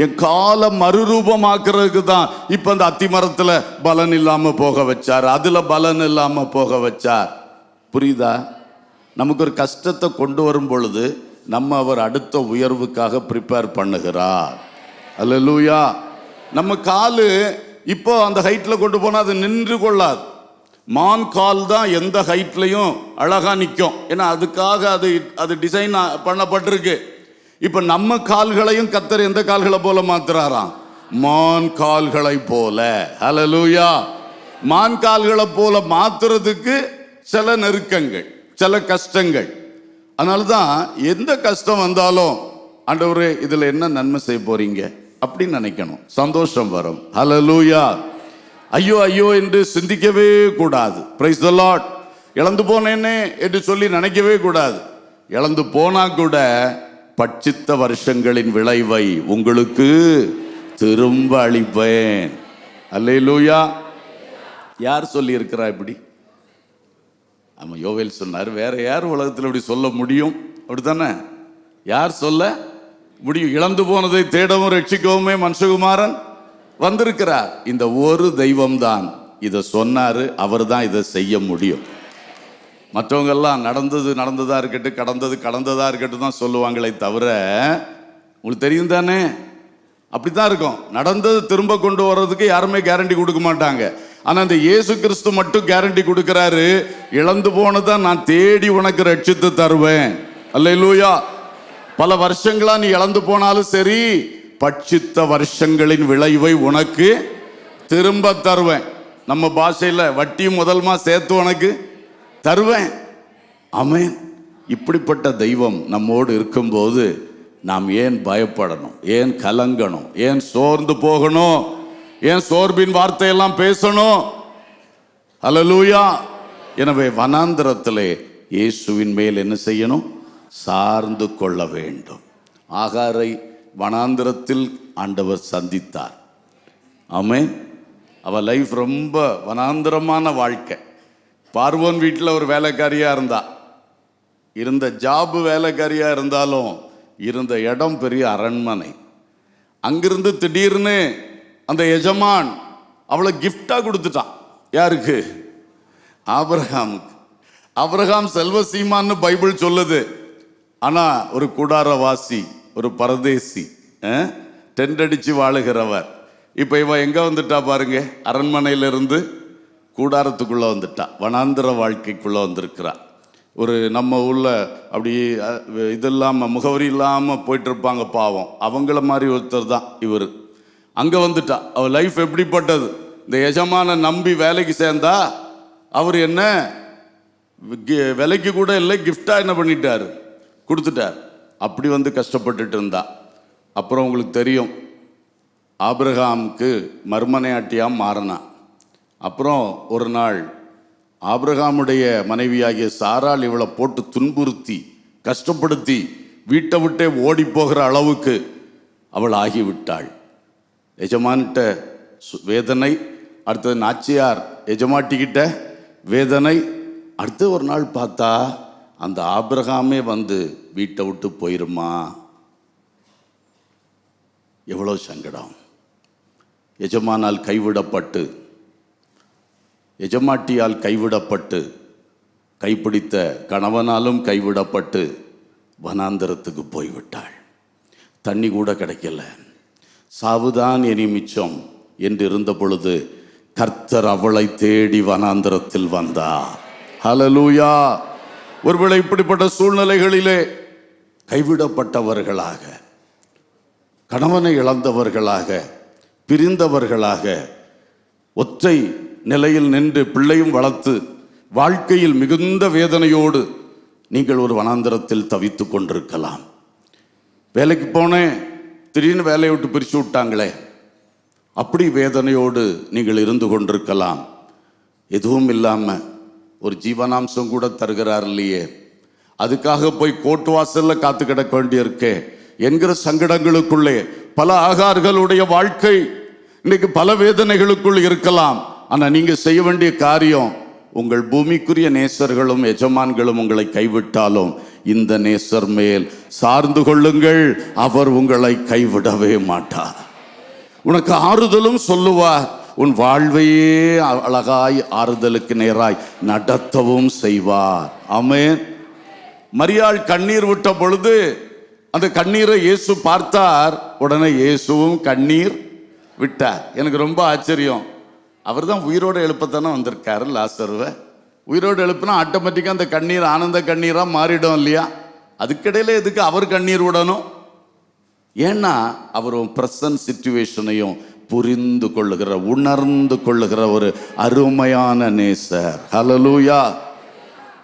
S1: என் கால மறுரூபமாக்குறதுக்கு தான் இப்ப அந்த அத்திமரத்துல பலன் இல்லாம போக வச்சார், அதுல பலன் இல்லாம போக வச்சார். புரியுதா? நமக்கு ஒரு கஷ்டத்தை கொண்டு வரும் பொழுது நம்ம அவர் அடுத்த உயர்வுக்காக ப்ரிப்பேர் பண்ணுகிறார். அல்லேலூயா. நம்ம காலு இப்போ அந்த ஹைட்ல கொண்டு போனா அது நின்று கொள்ளாது. மான் கால் தான் எந்த ஹைட்லையும் அழகா நிற்கும். ஏன்னா அதுக்காக அது டிசைன் பண்ணப்பட்டிருக்கு. இப்ப நம்ம கால்களையும் கர்த்தர் எந்த கால்களை போல மாத்துறாராம்? மான் கால்களை போல. ஹல்லேலூயா. மான் கால்களை போல மாத்துறதுக்கு சில நெருக்கங்கள், சில கஷ்டங்கள். அதனாலதான் எந்த கஷ்டம் வந்தாலும் ஆண்டவரே இதுல என்ன நன்மை செய்ய போறீங்க அப்படின்னு நினைக்கணும். சந்தோஷம் வரும். ஹல்லேலூயா. ஐயோ ஐயோ என்று சிந்திக்கவே கூடாது. Praise the Lord. இழந்து போனேனே என்று சொல்லி நினைக்கவே கூடாது. இழந்து போனா கூட பட்சித்த வருஷங்களின் விளைவை உங்களுக்கு திரும்ப அளிப்பேன். அல்லேலூயா. யார் சொல்லி இருக்கிறா இப்படி? ஆமா, யோவேல் சொன்னார். வேற யார் உலகத்தில் இப்படி சொல்ல முடியும்? அப்படித்தானே? யார் சொல்ல முடியும்? இழந்து போனதை தேடவும் ரட்சிக்கவுமே மனுஷகுமாரன் வந்திருக்கிறார். இந்த ஒரு தெய்வம் தான் இதை சொன்னாரு. அவர் தான் இதை செய்ய முடியும். மற்றவங்க எல்லாம் நடந்ததா இருக்கட்டும், கடந்ததா இருக்கட்டும் தான் சொல்லுவாங்களே தவிர, உங்களுக்கு தெரியும் தானே, அப்படித்தான் இருக்கும். நடந்தது திரும்ப கொண்டு வர்றதுக்கு யாருமே கேரண்டி கொடுக்க மாட்டாங்க. ஆனா இந்த இயேசு கிறிஸ்து மட்டும் கேரண்டி கொடுக்கிறாரு. இழந்து போனதான் நான் தேடி உனக்கு ரட்சித்து தருவேன். அல்லேலூயா. பல வருஷங்களா நீ இழந்து போனாலும் சரி, பட்சித்த வருஷங்களின் விளைவை உனக்கு திரும்ப தருவேன். நம்ம பாஷையில வட்டியும் முதல்மா சேர்த்து உனக்கு தருவேன். ஆமென். இப்படிப்பட்ட தெய்வம் நம்மோடு இருக்கும்போது நாம் ஏன் பயப்படணும்? ஏன் கலங்கணும்? ஏன் சோர்ந்து போகணும்? ஏன் சோர்வின் வார்த்தையெல்லாம் பேசணும்? அல்லேலூயா. எனவே வனாந்திரத்திலே இயேசுவின் மேல் என்ன செய்யணும்? சார்ந்து கொள்ள வேண்டும். ஆகாரை வனாந்திரத்தில் ஆண்டவர் சந்தித்தார். ஆமென். அவ லைஃப் ரொம்ப வனாந்திரமான வாழ்க்கை. பார்வோன் வீட்டில் ஒரு வேலைக்காரியா இருந்தா, இருந்த ஜாபு வேலைக்காரியா இருந்தாலும் இருந்த இடம் பெரிய அரண்மனை. அங்கிருந்து திடீர்னு அந்த எஜமான் அவளை கிஃப்டா கொடுத்துட்டான். யாருக்கு? ஆபிரகாமுக்கு. ஆபிரகாம் செல்வ சீமான்னு பைபிள் சொல்லுது. ஆனா ஒரு கூடாரவாசி, ஒரு பரதேசி, டென்ட் அடிச்சு வாழுகிறவர். இப்ப இவ எங்க வந்துட்டா பாருங்க? அரண்மனையிலிருந்து கூடாரத்துக்குள்ள வந்துட்டா, வனாந்திர வாழ்க்கைக்குள்ள வந்திருக்கிறா. ஒரு நம்ம ஊர்ல அப்படி இது இல்லாம, முகவரி இல்லாம போயிட்டு இருப்பாங்க பாவம், அவங்கள மாதிரி ஒருத்தர் தான் இவர். அங்க வந்துட்டா. அவ லைஃப் எப்படிப்பட்டது? இந்த எஜமான நம்பி வேலைக்கு சேர்ந்தா, அவர் என்ன விலைக்கு கூட இல்லை, கிஃப்டா என்ன பண்ணிட்டாரு? கொடுத்துட்டார். அப்படி கஷ்டப்பட்டுட்டு இருந்தா. அப்புறம் உங்களுக்கு தெரியும், ஆபிரகாமுக்கு மர்மனையாட்டியா மாறினா. அப்புறம் ஒரு நாள் ஆபிரகாமுடைய மனைவியாகிய சாராள் இவளை போட்டு துன்புறுத்தி கஷ்டப்படுத்தி வீட்டை விட்டே ஓடி போகிற அளவுக்கு அவள் ஆகிவிட்டாள். எஜமான்கிட்ட வேதனை, அடுத்தது நாச்சியார் எஜமாட்டிக்கிட்ட வேதனை. அடுத்து ஒரு நாள் பார்த்தா அந்த ஆபிரகாமே வீட்டை விட்டு போயிருமா? எவ்வளோ சங்கடம். எஜமானால் கைவிடப்பட்டு, எஜமாட்டியால் கைவிடப்பட்டு, கைப்பிடித்த கணவனாலும் கைவிடப்பட்டு வனாந்தரத்துக்கு போய்விட்டாள். தண்ணி கூட கிடைக்கல. சாவுதான் இனி மிச்சம் என்று இருந்த பொழுது கர்த்தர் அவளை தேடி வனாந்தரத்தில் வந்தார். ஹல்லேலூயா. ஒருவேளை இப்படிப்பட்ட சூழ்நிலைகளிலே கைவிடப்பட்டவர்களாக, கணவனை இழந்தவர்களாக, பிரிந்தவர்களாக, ஒற்றை நிலையில் நின்று பிள்ளையும் வளர்த்து வாழ்க்கையில் மிகுந்த வேதனையோடு நீங்கள் ஒரு வனாந்தரத்தில் தவித்து கொண்டிருக்கலாம். வேலைக்கு போனேன், திடீர்னு வேலையை விட்டு பிரித்து விட்டாங்களே, அப்படி வேதனையோடு நீங்கள் இருந்து கொண்டிருக்கலாம். எதுவும் இல்லாமல் ஒரு ஜீவனாம்சம் கூட தருகிறார் இல்லையே, அதுக்காக போய் கோர்ட் வாசல்ல காத்து கிடக்க வேண்டியிருக்கே என்கிற சங்கடங்களுக்குள்ளே பல ஆகார்களுடைய வாழ்க்கை இன்னைக்கு பல வேதனைகளுக்குள் இருக்கலாம். ஆனால் நீங்க செய்ய வேண்டிய காரியம், உங்கள் பூமிக்குரிய நேசர்களும் எஜமான்களும் உங்களை கைவிட்டாலும் இந்த நேசர் மேல் சார்ந்து கொள்ளுங்கள், அவர் உங்களை கைவிடவே மாட்டார். உனக்கு ஆறுதலும் சொல்லுவார், உன் வாழ்வையே அழகாய் ஆறுதலுக்கு நேராய் நடத்தவும் செய்வார். ஆமென். மரியாள் கண்ணீர் விட்ட பொழுது அந்த கண்ணீரை இயேசு பார்த்தார். உடனே இயேசுவும் கண்ணீர் விட்டார். எனக்கு ரொம்ப ஆச்சரியம். அவர் தான் உயிரோடு எழுப்பத்தானே வந்திருக்காரு. லாசருவை உயிரோடு எழுப்பினா ஆட்டோமேட்டிக்காக அந்த கண்ணீர் ஆனந்த கண்ணீராக மாறிடும் இல்லையா? அதுக்கிடையில எதுக்கு அவர் கண்ணீர் விடணும்? ஏன்னா அவர் பிரசன்ட் சிச்சுவேஷனையும் புரிந்து கொள்ளுகிற, உணர்ந்து கொள்ளுகிற ஒரு அருமையான நேசர். ஹல்லேலூயா.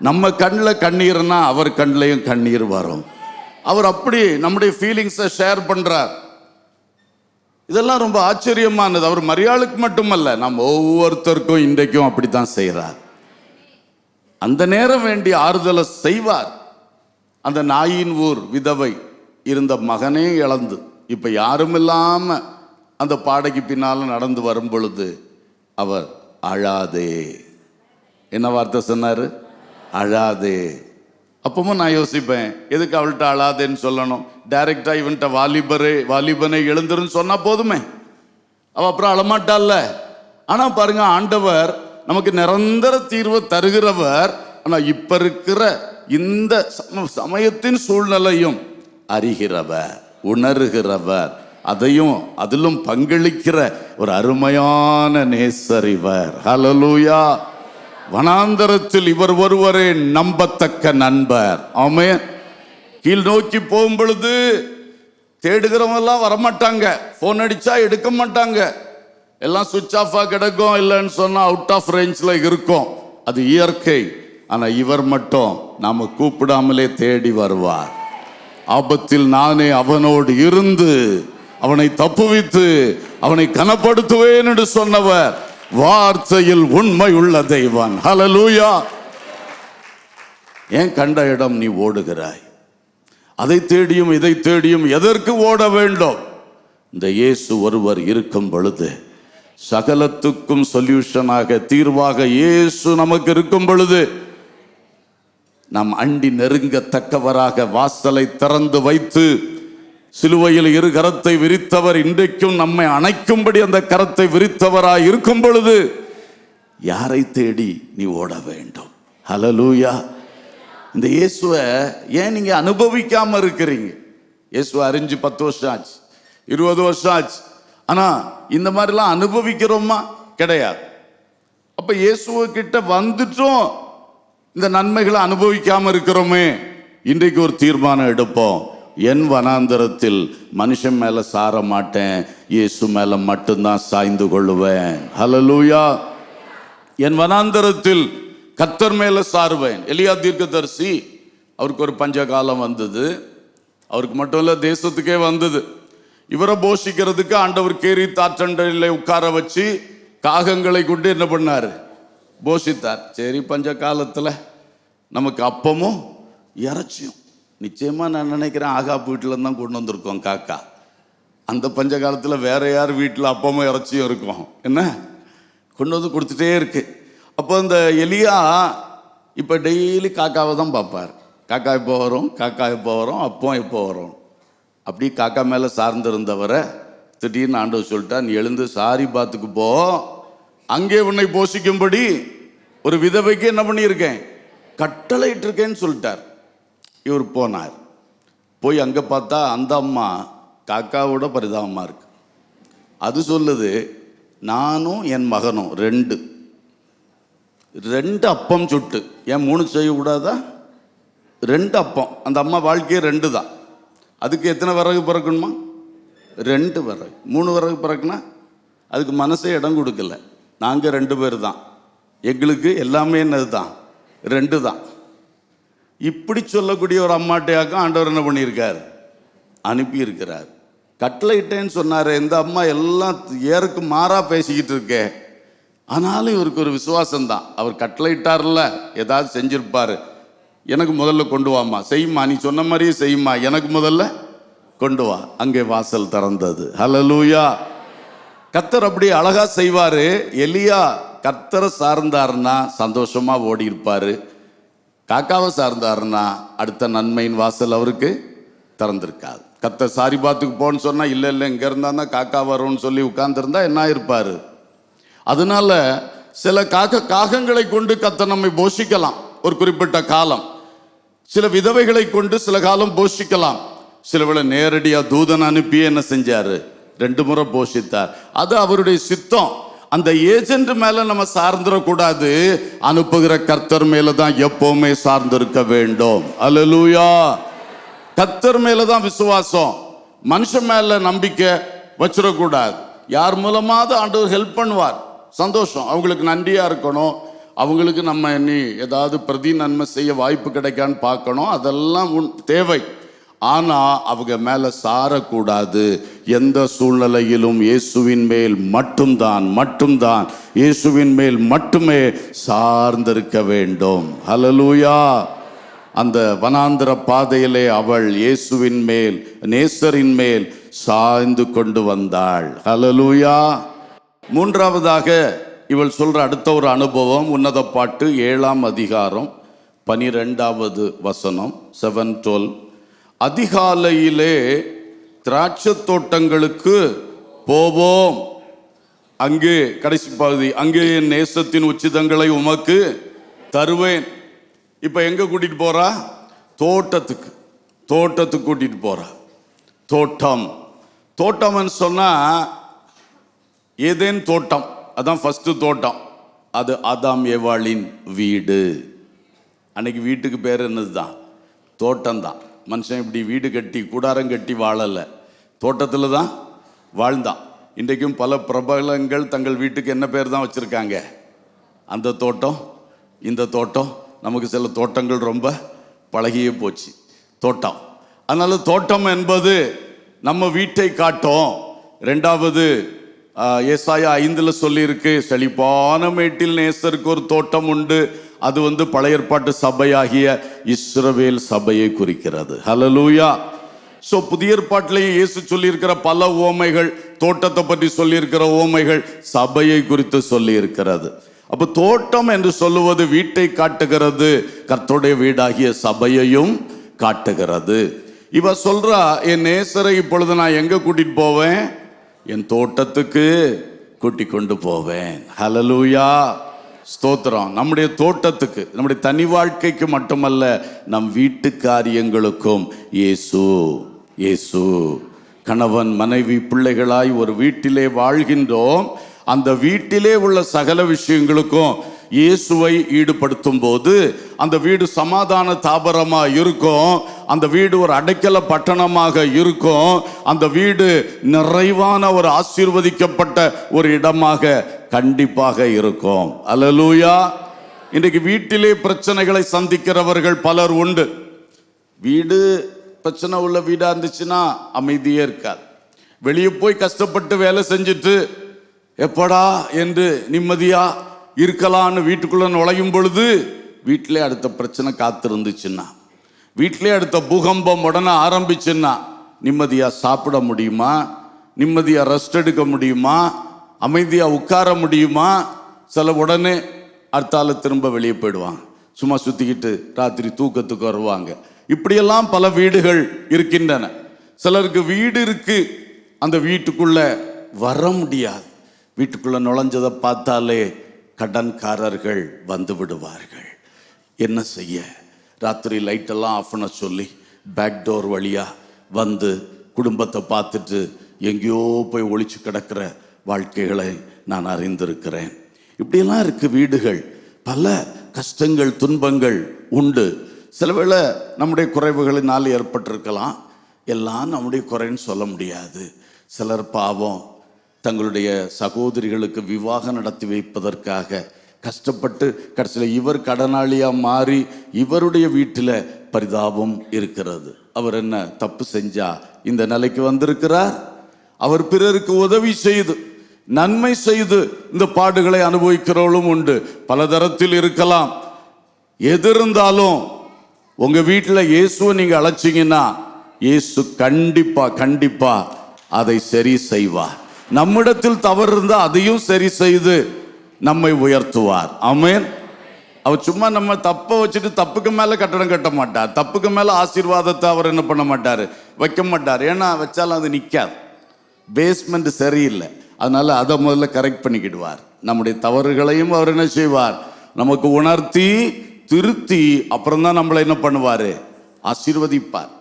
S1: நம்ம கண்ணில் கண்ணீர்னா அவர் கண்ணிலையும் கண்ணீர் வரும். அவர் அப்படி நம்முடைய ஃபீலிங்ஸை ஷேர் பண்றார். இதெல்லாம் ரொம்ப ஆச்சரியமானது. அவர் மரியாளுக்கு மட்டுமல்ல, நம்ம ஒவ்வொருத்தருக்கும் இன்றைக்கும் அப்படித்தான் செய்கிறார். அந்த நேரம் வேண்டிய ஆறுதலை செய்வார். அந்த நாயின் ஊர் விதவை இருந்த மகனே இழந்து இப்ப யாரும் இல்லாம அந்த பாடைக்கு பின்னால நடந்து வரும் பொழுது அவர் அழாதே, என்ன வார்த்தை சொன்னாரு? அழாதே. அப்பவும் நான் யோசிப்பேன், எதுக்கு அவள்கிட்ட அழாதேன்னு சொல்லணும்? டைரக்டா இவன்ட்ட வாலிபனை எழுந்துருன்னு சொன்னா போதுமே, அவ அப்புறம் அழமாட்டாள்ல. ஆனா பாருங்க, ஆண்டவர் நமக்கு நிரந்தர தீர்வு தருகிறவர். ஆனா இப்ப இருக்கிற இந்த சமயத்தின் சூழ்நிலையும் அறிகிறவர், உணர்கிறவர், அதையும் அதிலும் பங்களிக்கிற ஒரு அருமையான நேசர் இவர். ஹல்லேலூயா. வனாந்தரத்தில் இவர் ஒருவரே நம்பத்தக்க நண்பர். ஆமென். கீழ் நோக்கி போகும் பொழுது தேடுகிறவங்க எல்லாம் வரமாட்டாங்க, போன் அடிச்சா எடுக்க மாட்டாங்க, எல்லாம் சுவிட்ச் ஆஃபா கிடக்கும், இல்லைன்னு சொன்னா அவுட் ஆஃப் ரேஞ்ச்ல இருக்கும். அது இயற்கை. ஆனா இவர் மட்டும் நாம கூப்பிடாமலே தேடி வருவார். ஆபத்தில் நானே அவனோடு இருந்து அவனை தப்புவித்து அவனை கனப்படுத்துவேன் என்று சொன்னவர் வார்த்தையில் உண்மை உள்ள தெய்வன். ஹல்லேலூயா. ஏன் கண்ட இடம் நீ ஓடுகிறாய்? அதை தேடியும் இதை தேடியும் எதற்கு ஓட வேண்டும்? இந்த இயேசு ஒருவர் இருக்கும் பொழுது, சகலத்துக்கும் சொல்யூஷனாக, தீர்வாக இயேசு நமக்கு இருக்கும் பொழுது, நாம் அண்டி நெருங்கத்தக்கவராக வாசலை திறந்து வைத்து சிலுவையில் இரு கரத்தை விரித்தவர் இன்றைக்கும் நம்மை அணைக்கும்படி அந்த கரத்தை விரித்தவராய் இருக்கும் பொழுது யாரை தேடி நீ ஓட வேண்டும்? ஹல்லேலூயா. இந்த இயேசுவை ஏன் நீங்க அனுபவிக்காம இருக்கிறீங்க? இயேசுவை அறிஞ்சு 10 வருஷம் ஆச்சு, 20 வருஷம் ஆச்சு. ஆனா இந்த மாதிரிலாம் அனுபவிக்கிறோமா? கிடையாது. அப்ப இயேசுவ கிட்ட வந்துட்டோம், இந்த நன்மைகளை அனுபவிக்காம இருக்கிறோமே. இன்றைக்கு ஒரு தீர்மானம் எடுப்போம். என் வனாந்தரத்தில் மனுஷன் மேல சார மாட்டேன், இயேசு மேல மட்டும்தான் சாய்ந்து கொள்ளுவேன். ஹல்லேலூயா. என் வனாந்தரத்தில் கர்த்தர் மேல சாருவேன். எலியா தீர்க்கதரிசி, அவருக்கு ஒரு பஞ்ச காலம் வந்தது. அவருக்கு மட்டும் இல்ல, தேசத்துக்கே வந்தது. இவரை போஷிக்கிறதுக்கு ஆண்டவர் கேரி தாற்றண்டையில உட்கார வச்சு காகங்களை கொண்டு என்ன பண்ணாரு? போஷித்தார். சரி, பஞ்ச காலத்துல நமக்கு அப்பமும் இறைச்சியும் நிச்சயமா நான் நினைக்கிறேன் ஆகாப் வீட்டுல தான் கொண்டு வந்திருக்கோம் காக்கா. அந்த பஞ்ச காலத்துல வேற யார் வீட்டுல அப்பமும் இறைச்சியும் இருக்கும்? என்ன கொண்டு வந்து கொடுத்துட்டே இருக்கு. அப்போ இந்த எலியா இப்ப டெய்லி காக்காவை தான் பார்ப்பார். காக்கா எப்போ வரும், காக்கா எப்போ வரும், அப்பம் எப்போ வரும். அப்படி காக்கா மேல சார்ந்து இருந்தவரை திடீர்னு ஆண்டவர் சொல்லிட்டா, நீ எழுந்து சாரி பாத்துக்கு போ, அங்கே உன்னை போஷிக்கும்படி ஒரு விதவைக்கு என்ன பண்ணியிருக்கேன், கட்டளையிட்டு இருக்கேன்னு சொல்லிட்டார். இவர் போனார். போய் அங்க பார்த்தா அந்த அம்மா காக்காவோட பரிதாபமா இருக்கு. அது சொல்லுது, நானும் என் மகனும் ரெண்டு அப்பம் சுட்டு, ஏன் 3 செய்யக்கூடாதா? 2 அப்பம். அந்த அம்மா வாழ்க்கையே 2 தான். அதுக்கு எத்தனை விறகு பிறக்கணுமா? 2 விறகு. 3 விறகு பிறக்குனா அதுக்கு மனசே இடம் கொடுக்கல. நாங்கள் 2 பேர் தான், எங்களுக்கு எல்லாமே என்னது தான்? 2 தான். இப்படி சொல்லக்கூடிய ஒரு அம்மாட்டையாக்கும் ஆண்டவர் என்ன பண்ணியிருக்கார்? அனுப்பியிருக்கிறார். கட்டளையிட்டேன்னு சொன்னார். இந்த அம்மா எல்லாம் ஏருக்கு மாறா பேசிக்கிட்டு இருக்கே, ஆனாலும் இவருக்கு ஒரு விசுவாசம்தான். அவர் கட்டளையிட்டார்ல, ஏதாவது செஞ்சிருப்பாரு. எனக்கு முதல்ல கொண்டு வாமா, செய்யுமா, நீ சொன்ன மாதிரியே செய்யுமா, எனக்கு முதல்ல கொண்டு வா. அங்கே வாசல் திறந்தது. ஹல்லேலூயா. கர்த்தர் அப்படி அழகா செய்வாரு. எலியா கர்த்தரை சார்ந்தாருன்னா சந்தோஷமா ஓடி இருப்பாரு. காக்காவை சார்ந்தாருன்னா அடுத்த நன்மையின் வாசல் அவருக்கு திறந்திருக்காது. கர்த்தர் சாரிபாத்துக்கு போன்னு சொன்னா இல்லை இங்க இருந்தா தான் காக்கா வரும்னு சொல்லி உட்கார்ந்துருந்தா என்ன இருப்பாரு? அதனால சில காகங்களை கொண்டு கர்த்தர் நம்மை போஷிக்கலாம் ஒரு குறிப்பிட்ட காலம். சில விதவைகளை கொண்டு சில காலம் போஷிக்கலாம். சில வேளை நேரடியா தூதன் அனுப்பி என்ன செஞ்சாரு? 2 முறை போஷித்தார். அது அவருடைய சித்தம். அந்த ஏஜென்ட் மேல நம்ம சார்ந்திடக்கூடாது. அனுப்புகிற கர்த்தர் மேல தான் எப்பவுமே சார்ந்திருக்க வேண்டும். அல்லேலூயா. கர்த்தர் மேல தான் விசுவாசம். மனுஷன் மேல நம்பிக்கை வச்சிடக்கூடாது. யார் மூலமாவது ஆண்டவர் ஹெல்ப் பண்ணுவார், சந்தோஷம். அவங்களுக்கு நன்றியா இருக்கணும். அவங்களுக்கு நம்ம இனி ஏதாவது பிரதி நன்மை செய்ய வாய்ப்பு கிடைக்கான்னு பார்க்கணும். அதெல்லாம் தேவை. ஆனா அவங்க மேல சாரக்கூடாது. எந்த சூழ்நிலையிலும் இயேசுவின் மேல் மட்டும்தான் இயேசுவின் மேல் மட்டுமே சார்ந்திருக்க வேண்டும். ஹல்லேலூயா. அந்த வனாந்திர பாதையிலே அவள் இயேசுவின் மேல், நேசரின் மேல் சாய்ந்து கொண்டு வந்தாள். ஹல்லேலூயா. 3ஆவதாக இவள் சொல்ற அடுத்த ஒரு அனுபவம் உன்னத பாட்டு 7ஆம் அதிகாரம் 12வது வசனம் 7:12. அதிகாலையிலே திராட்சை தோட்டங்களுக்கு போவோம், அங்கே கடைசி பகுதி, அங்கே என் நேசத்தின் உச்சிதங்களை உமக்கு தருவேன். இப்ப எங்க கூட்டிட்டு போறா? தோட்டத்துக்கு கூட்டிட்டு போறா. தோட்டம்னு சொன்னா ஏதேன் தோட்டம், அதான் ஃபர்ஸ்ட் தோட்டம். அது ஆதாம் ஏவாளின் வீடு. அன்னைக்கு வீட்டுக்கு பேர் என்னதுதான்? தோட்டம் தான். மனுஷன் இப்படி வீடு கட்டி கூடாரம் கட்டி வாழலை, தோட்டத்தில் தான் வாழ்ந்தான். இன்றைக்கும் பல பிரபலங்கள் தங்கள் வீட்டுக்கு என்ன பேர் தான் வச்சுருக்காங்க? அந்த தோட்டம், இந்த தோட்டம். நமக்கு சில தோட்டங்கள் ரொம்ப பழகியே போச்சு, தோட்டம். அதனால தோட்டம் என்பது நம்ம வீட்டை காட்டும். 2வது ஏசாயா 5 சொல்லியிருக்கு, செழிப்பான மேட்டில் நேசருக்கு ஒரு தோட்டம் உண்டு. அது பழைய ஏற்பாட்டு சபையாகிய இஸ்ரவேல் சபையை குறிக்கிறது. ஹல்லேலூயா. ஸோ புதிய ஏற்பாட்டிலேயே இயேசு சொல்லியிருக்கிற பல உவமைகள், தோட்டத்தை பற்றி சொல்லியிருக்கிற உவமைகள் சபையை குறித்து சொல்லி இருக்கிறது. அப்போ தோட்டம் என்று சொல்லுவது வீட்டை காட்டுகிறது, கர்த்தருடைய வீடாகிய சபையையும் காட்டுகிறது. இவ சொல்றா, என் நேசரை இப்பொழுது நான் எங்க கூட்டிட்டு போவேன்? என் தோட்டத்துக்கு கூட்டி கொண்டு போவேன். ஹல்லேலூயா. ஸ்தோத்திரம். நம்முடைய தோட்டத்துக்கு, நம்முடைய தனி வாழ்க்கைக்கு மட்டுமல்ல, நம் வீட்டு காரியங்களுக்கும் இயேசு. கணவன் மனைவி பிள்ளைகளாய் ஒரு வீட்டிலே வாழ்கின்றோம். அந்த வீட்டிலே உள்ள சகல விஷயங்களுக்கும் இயேசுவை ஈடுபடுத்தும் போது அந்த வீடு சமாதான தாபரமா இருக்கும். அந்த வீடு ஒரு அடைக்கல பட்டணமாக இருக்கும். அந்த வீடு நிறைவான ஒரு ஆசீர்வதிக்கப்பட்ட ஒரு இடமாக கண்டிப்பாக இருக்கும். அல்லேலூயா. இன்றைக்கு வீட்டிலே பிரச்சனைகளை சந்திக்கிறவர்கள் பலர் உண்டு. வீடு பிரச்சனை உள்ள வீடா இருந்துச்சுன்னா அமைதியே இருக்காது. வெளியே போய் கஷ்டப்பட்டு வேலை செஞ்சுட்டு எப்படா என்று நிம்மதியா இருக்கலான்னு வீட்டுக்குள்ள நுழையும் பொழுது வீட்டிலே அடுத்த பிரச்சனை காத்திருந்துச்சுன்னா, வீட்டிலே அடுத்த பூகம்பம் உடனே ஆரம்பிச்சுன்னா நிம்மதியா சாப்பிட முடியுமா? நிம்மதியா ரெஸ்ட் எடுக்க முடியுமா? அமைதியா உட்கார முடியுமா? சில உடனே அடுத்தால திரும்ப வெளியே போயிடுவாங்க, சும்மா சுத்திக்கிட்டு ராத்திரி தூக்கத்துக்கு வருவாங்க. இப்படியெல்லாம் பல வீடுகள் இருக்கின்றன. சிலருக்கு வீடு இருக்கு, அந்த வீட்டுக்குள்ள வர முடியாது. வீட்டுக்குள்ள நுழைஞ்சதை பார்த்தாலே கடன்காரர்கள் வந்து விடுவார்கள். என்ன செய்ய? ராத்திரி லைட்டெல்லாம் ஆஃப் பண்ண சொல்லி பேக் டோர் வழியா வந்து குடும்பத்தை பார்த்துட்டு எங்கேயோ போய் ஒளிச்சு கிடக்கிற வாழ்க்கைகளை நான் அறிந்திருக்கிறேன். இப்படியெல்லாம் இருக்கு வீடுகள். பல கஷ்டங்கள் துன்பங்கள் உண்டு. சில வேளை நம்முடைய குறைவுகளினால் ஏற்பட்டிருக்கலாம். எல்லாம் நம்முடைய குறைன்னு சொல்ல முடியாது. சிலர் பாவம் தங்களுடைய சகோதரிகளுக்கு விவாகம் நடத்தி வைப்பதற்காக கஷ்டப்பட்டு கடைசியில் இவர் கடனாளியாக மாறி இவருடைய வீட்டில் பரிதாபம் இருக்கிறது. அவர் என்ன தப்பு செஞ்சா இந்த நிலைக்கு வந்திருக்கிறார்? அவர் பிறருக்கு உதவி செய்து நன்மை செய்து இந்த பாடுகளை அனுபவிக்கிறவளும் உண்டு. பல தரத்தில் இருக்கலாம். எது இருந்தாலும் உங்க வீட்டில் இயேசுவை நீங்க அழைச்சிங்கன்னா இயேசு கண்டிப்பா அதை சரி செய்வார். நம்மிடத்தில் தவறு இருந்தால் அதையும் சரி செய்து நம்மை உயர்த்துவார். ஆமென். அவர் சும்மா நம்ம தப்பை வச்சுட்டு தப்புக்கு மேல கட்டடம் கட்ட மாட்டார். தப்புக்கு மேல ஆசீர்வாதத்தை அவர் என்ன பண்ண மாட்டார், வைக்க மாட்டார். ஏன்னா வச்சாலும் அது நிற்காது. பேஸ்மெண்ட் சரியில்லை. அதனால அதை முதல்ல கரெக்ட் பண்ணிக்கிடுவார். நம்முடைய தவறுகளையும் அவர் என்ன செய்வார், நமக்கு உணர்த்தி திருத்தி அப்புறம் தான் நம்மளை என்ன பண்ணுவார், ஆசீர்வதிப்பார்.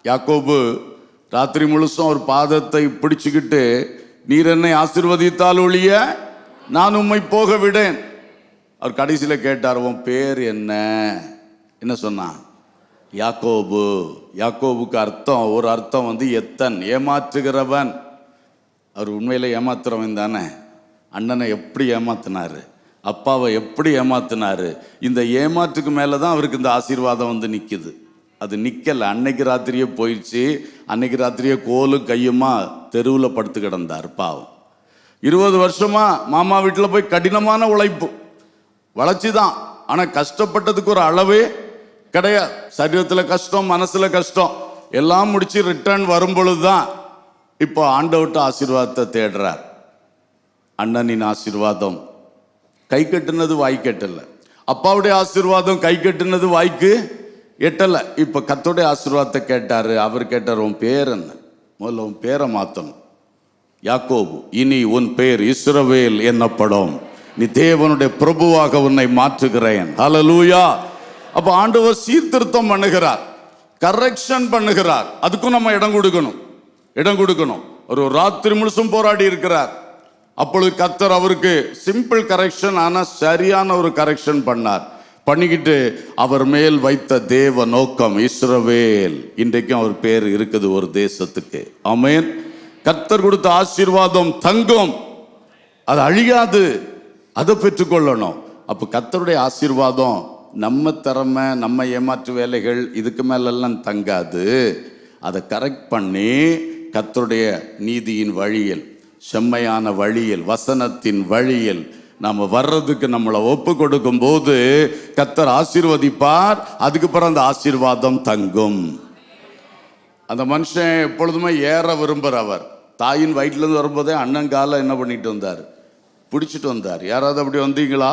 S1: யாக்கோபு ராத்திரி முழுசும் அவர் பாதத்தை பிடிச்சுக்கிட்டு, நீர் என்னை ஆசீர்வதித்தால் ஒழிய நான் உம்மை போக விடேன். அவர் கடைசியில் கேட்டார், உன் பேர் என்ன சொன்னான்? யாக்கோபு. யாக்கோபுக்கு அர்த்தம், ஒரு அர்த்தம் எத்தன், ஏமாற்றுகிறவன். அவர் உண்மையில ஏமாத்துறவன் தானே. அண்ணனை எப்படி ஏமாத்தினாரு, அப்பாவை எப்படி ஏமாத்தினாரு. இந்த ஏமாற்றுக்கு மேலே தான் அவருக்கு இந்த ஆசீர்வாதம் நிற்குது. அது நிற்கலை. அன்னைக்கு ராத்திரியே போயிடுச்சு. அன்னைக்கு ராத்திரியே கோலும் கையுமா தெருவில் படுத்து கிடந்தார் பாவம். 20 வருஷமா மாமா வீட்டில் போய் கடினமான உழைப்பு வளர்ச்சி தான். ஆனால் கஷ்டப்பட்டதுக்கு ஒரு அளவே கிடையாது. சரீரத்தில் கஷ்டம், மனசில் கஷ்டம் எல்லாம் முடிச்சு ரிட்டர்ன் வரும் பொழுது தான் இப்போ ஆண்டவர்ட்ட ஆசீர்வாதத்தை தேடுறார். அண்ணனின் ஆசீர்வாதம் கை கட்டுனது வாய் கட்டல, அப்பாவுடைய ஆசீர்வாதம் கை கட்டுனது வாய்க்கு எட்டலை. இப்போ கர்த்தருடைய ஆசீர்வாதத்தை கேட்டாரு. அவர் கேட்டார், உன் பேர் என்ன? முதல்ல உன் பேரை மாற்றணும். யாக்கோபு, இனி உன் பேர் இஸ்ரவேல் என்னப்படும். நீ தேவனுடைய பிரபுவாக உன்னை மாற்றுகிறேன். ஹல்லேலூயா. அப்ப ஆண்டவர் சீர்திருத்தம் பண்ணுகிறார், கரெக்ஷன் பண்ணுகிறார். அதுக்கும் நம்ம இடம் கொடுக்கணும். ஒரு ராத்திரி முழுசும் போராடி இருக்கிறார். அப்பொழுது கர்த்தர் அவருக்கு சிம்பிள் கரெக்ஷன், ஆனால் சரியான ஒரு கரெக்ஷன் பண்ணிக்கிட்டு அவர் மேல் வைத்த தேவ நோக்கம் இஸ்ரவேல். இன்றைக்கும் அவர் பேர் இருக்குது ஒரு தேசத்துக்கு. ஆமென். கர்த்தர் கொடுத்த ஆசீர்வாதம் தங்கும், அது அழியாது. அதை பெற்றுக்கொள்ளணும். அப்போ கர்த்தருடைய ஆசீர்வாதம் நம்ம திறமை, நம்ம ஏமாற்று வேலைகள் இதுக்கு மேலெல்லாம் தங்காது. அதை கரெக்ட் பண்ணி கர்த்தருடைய நீதியின் வழியில், செம்மையான வழியில், வசனத்தின் வழியில் நாம் வர்றதுக்கு நம்மளை ஒப்பு கொடுக்கும் போது கர்த்தர் ஆசீர்வதிப்பார். அதுக்கு பிறகு அந்த ஆசீர்வாதம் தங்கும். அந்த மனுஷன் எப்பொழுதுமே ஏற விரும்புகிற அவர். தாயின் வயிற்றுலேருந்து வரும்போதே அண்ணன் காலை என்ன பண்ணிட்டு வந்தார், பிடிச்சிட்டு வந்தார். யாராவது அப்படி வந்தீங்களா?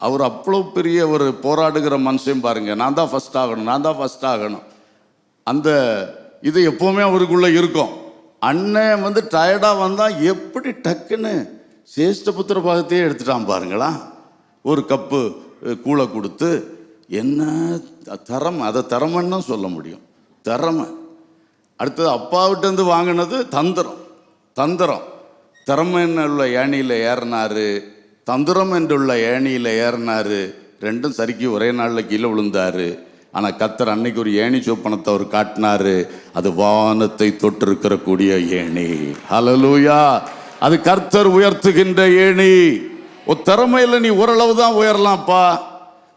S1: அவர் அவ்வளோ பெரிய ஒரு போராடுகிற மனுஷன் பாருங்க. நான் தான் ஃபஸ்ட் ஆகணும். அந்த இது எப்போவுமே அவருக்குள்ளே இருக்கும். அண்ணன் டயர்டாக வந்தால் எப்படி டக்குன்னு சேஷ்டபுத்திர பாகத்தையே எடுத்துட்டான் பாருங்களா. ஒரு கப்பு கூளை கொடுத்து, என்ன திறமை, அதை திறமைன்னு தான் சொல்ல முடியும். திறமை. அடுத்தது அப்பாவிட்டேருந்து வாங்கினது தந்திரம். திறமை உள்ள ஏணியில் ஏறினாரு, தந்திரம் என்றுள்ள ஏணியில் ஏறினாரு. ரெண்டும் சரிக்கு ஒரே நாளில் கீழே விழுந்தாரு. ஆனால் கர்த்தர் அன்னைக்கு ஒரு ஏணி சொப்பனத்தை அவர் காட்டினாரு. அது வானத்தை தொட்டிருக்கிற கூடிய ஏணி. ஹல்லேலூயா. அது கர்த்தர் உயர்த்துகின்ற ஏணி. ஒரு திறமையில் நீ ஓரளவு தான் உயரலாம்ப்பா.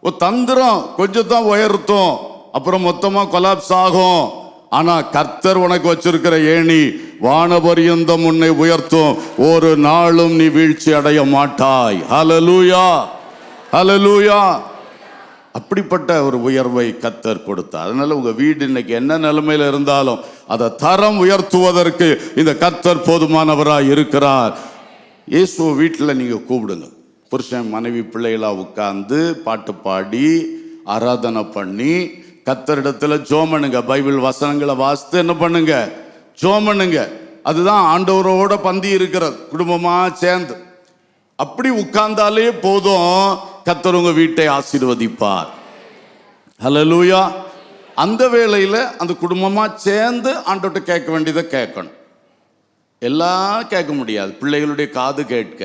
S1: ஒரு தந்திரம் கொஞ்சம் தான் உயர்த்தும், அப்புறம் மொத்தமாக கொலாப்ஸ் ஆகும். ஆனா கர்த்தர் உனக்கு வச்சிருக்கிற ஏணி வானபரியந்தம் உன்னை உயர்த்தும். ஒரு நாளும் நீ வீழ்ச்சி அடைய மாட்டாய். ஹல்லேலூயா, ஹல்லேலூயா. அப்படிப்பட்ட ஒரு உயர்வை கர்த்தர் கொடுத்தார். அதனால உங்க வீடு இன்னைக்கு என்ன நிலைமையில இருந்தாலும் அதை தரம் உயர்த்துவதற்கு இந்த கர்த்தர் போதுமானவராய் இருக்கிறார். இயேசு வீட்டில் நீங்க கூப்பிடுங்க. புருஷன் மனைவி பிள்ளைகளா உட்கார்ந்து பாட்டு பாடி ஆராதனை பண்ணி கர்த்தரிடத்துல ஜெபம் பண்ணுங்க. பைபிள் வசனங்களை வாசித்து என்ன பண்ணுங்க, ஜெபம் பண்ணுங்க. அதுதான் ஆண்டவரோட பந்தி இருக்கிறது, குடும்பமா சேர்ந்து. அப்படி உட்கார்ந்தாலே போதும், கர்த்தர் உங்க வீட்டை ஆசீர்வதிப்பார். ஹல்லேலூயா. அந்த வேளையில அந்த குடும்பமா சேர்ந்து ஆண்டவர்கிட்ட கேட்க வேண்டியதை கேட்கணும். எல்லாம் கேட்க முடியாது. பிள்ளைகளுடைய காது கேட்க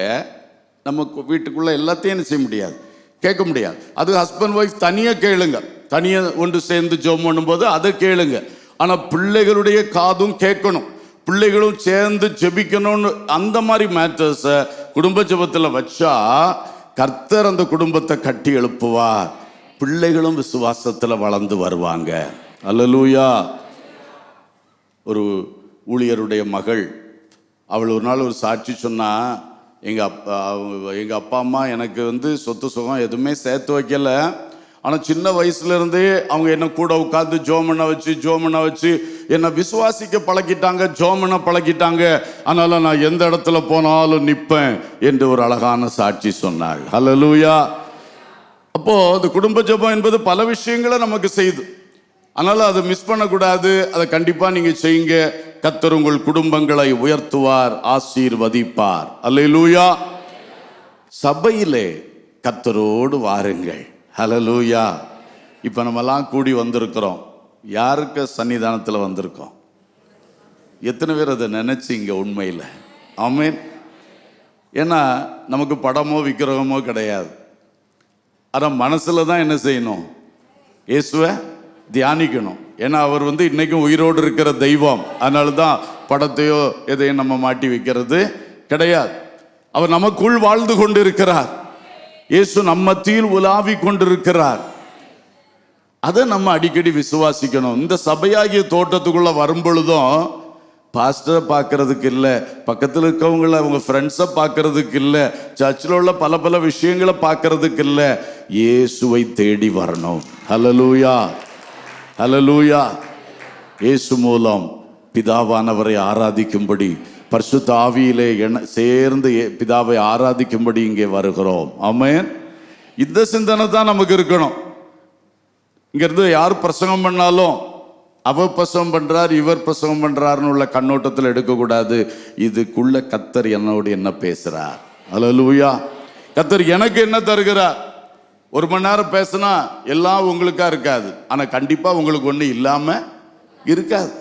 S1: நம்ம வீட்டுக்குள்ள எல்லாத்தையும் என்ன செய்ய முடியாது, கேட்க முடியாது. அது ஹஸ்பண்ட் ஒய்ஃப் தனியாக கேளுங்க, தனியாக ஒன்று சேர்ந்து ஜெபம் பண்ணும்போது அதை கேளுங்க. ஆனால் பிள்ளைகளுடைய காதும் கேட்கணும், பிள்ளைகளும் சேர்ந்து ஜெபிக்கணும்னு அந்த மாதிரி மேட்டர்ஸை குடும்ப ஜெபத்தில் வச்சா கர்த்தர் அந்த குடும்பத்தை கட்டி எழுப்புவார். பிள்ளைகளும் விசுவாசத்தில் வளர்ந்து வருவாங்க. அல்லேலூயா. ஒரு ஊழியருடைய மகள், அவள் ஒரு நாள் ஒரு சாட்சி சொன்னா, எங்கள் அப்பா அம்மா எனக்கு சொத்து சுகம் எதுவுமே சேர்த்து வைக்கல, ஆனால் சின்ன வயசுலேருந்தே அவங்க என்னை கூட உட்காந்து ஜோமனை வச்சு என்னை விசுவாசிக்க பழக்கிட்டாங்க, ஜோமனை பழக்கிட்டாங்க. அதனால் நான் எந்த இடத்துல போனாலும் நிற்பேன் என்று ஒரு அழகான சாட்சி சொன்னாள். ஹல்லேலூயா. அப்போது அந்த குடும்ப ஜெபம் என்பது பல விஷயங்களை நமக்கு செய்யுது. அதனால் அதை மிஸ் பண்ணக்கூடாது. அதை கண்டிப்பாக நீங்கள் செய்யுங்க. கர்த்தர் உங்கள் குடும்பங்களை உயர்த்துவார், ஆசீர்வதிப்பார். அல்லேலூயா. சபையிலே கர்த்தரோடு வாருங்கள். ஹல்லேலூயா. இப்போ நம்மெல்லாம் கூடி வந்திருக்கிறோம். யாருக்கு சன்னிதானத்தில் வந்திருக்கோம்? எத்தனை பேர் அதை நினைச்சிங்க உண்மையில்? ஆமென். ஏன்னா நமக்கு படமோ விக்கிரகமோ கிடையாது. ஆனால் மனசில் தான் என்ன செய்யணும்? இயேசுவை தியானிக்கணும். ஏன்னா அவர் இன்னைக்கும் உயிரோடு இருக்கிற தெய்வம். அதனால தான் படத்தையோ எதையும் நம்ம மாட்டி வைக்கிறது கிடையாது. அவர் நமக்குள் வாழ்ந்து கொண்டு இருக்கிறார். இயேசு நம்ம மத்தியில் உலாவி கொண்டிருக்கிறார். அதை நம்ம அடிக்கடி விசுவாசிக்கணும். இந்த சபையாகிய தோட்டத்துக்குள்ள வரும் பொழுதும் பாஸ்டரை பார்க்கறதுக்கு இல்லை, பக்கத்தில் இருக்கவங்கள அவங்க ஃப்ரெண்ட்ஸை பார்க்கறதுக்கு இல்லை, சர்ச்சில் உள்ள பல விஷயங்களை பார்க்கறதுக்கு இல்லை, இயேசுவை தேடி வரணும். ஹல்லேலூயா. ஹல்லேலூயா. இயேசு மூலம் பிதாவானவரை ஆராதிக்கும்படி, பரிசுத்த ஆவியிலே சேர்ந்து பிதாவை ஆராதிக்கும்படி இங்கே வருகிறோம். ஆமென். இந்த சிந்தனை தான் நமக்கு இருக்கணும். இங்கிருந்து யார் பிரசங்கம் பண்ணாலும் அவர் பிரசங்கம் பண்றார், இவர் பிரசங்கம் பண்றாருன்னு உள்ள கண்ணோட்டத்தில் எடுக்கக்கூடாது. இதுக்குள்ள கர்த்தர் என்னோடு என்ன பேசுறார். ஹல்லேலூயா. கர்த்தர் எனக்கு என்ன தருகிறார். ஒரு மணி நேரம் பேசினா எல்லாம் உங்களுக்கா இருக்காது, ஆனால் கண்டிப்பா உங்களுக்கு ஒன்று இல்லாம இருக்காது.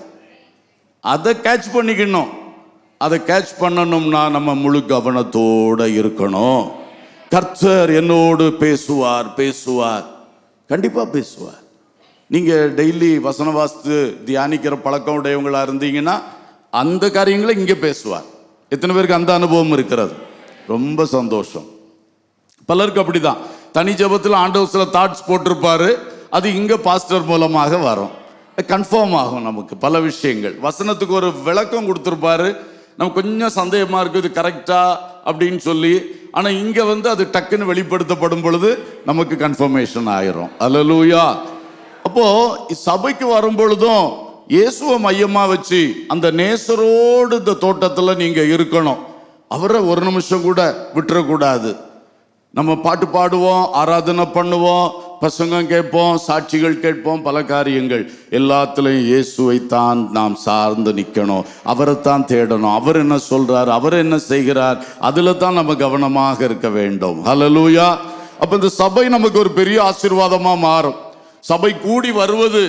S1: அதை கேட்ச் பண்ணிக்கணும். அதை கேட்ச் பண்ணணும்னா நம்ம முழு கவனத்தோட இருக்கணும். கர்த்தர் என்னோடு பேசுவார், கண்டிப்பா பேசுவார். நீங்க டெய்லி வசன வாசித்து தியானிக்கிற பழக்கம் உடையவங்களா இருந்தீங்கன்னா அந்த காரியங்களை இங்க பேசுவார். எத்தனை பேருக்கு அந்த அனுபவம் இருக்கிறது? ரொம்ப சந்தோஷம். பலருக்கு அப்படிதான். தனி ஜெபத்தில் ஆண்டவர் சில தாட்ஸ் போட்டிருப்பாரு, அது இங்க பாஸ்டர் மூலமாக வரும், கன்ஃபார்ம் ஆகும். நமக்கு பல விஷயங்கள் வசனத்துக்கு ஒரு விளக்கம் கொடுத்துருப்பாரு, நமக்கு கொஞ்சம் சந்தேகமா இருக்கு இது கரெக்டா அப்படின்னு சொல்லி, ஆனா இங்க அது டக்குன்னு வெளிப்படுத்தப்படும் பொழுது நமக்கு கன்ஃபர்மேஷன் ஆயிரும். அல்லேலூயா. அப்போ சபைக்கு வரும் பொழுதும் இயேசுவை மையமா வச்சு அந்த நேசரோடு இந்த தோட்டத்துல நீங்க இருக்கணும். அவரை ஒரு நிமிஷம் கூட விட்டுறக்கூடாது. நம்ம பாட்டு பாடுவோம், ஆராதனை பண்ணுவோம், பிரசங்கம் கேட்போம், சாட்சிகள் கேட்போம், பல காரியங்கள் எல்லாத்துலேயும் இயேசுவை தான் நாம் சார்ந்து நிற்கணும். அவரைத்தான் தேடணும். அவர் என்ன சொல்றார், அவர் என்ன செய்கிறார், அதுல தான் நம்ம கவனமாக இருக்க வேண்டும். ஹல்லேலூயா. அப்ப இந்த சபை நமக்கு ஒரு பெரிய ஆசீர்வாதமா மாறும். சபை கூடி வருவது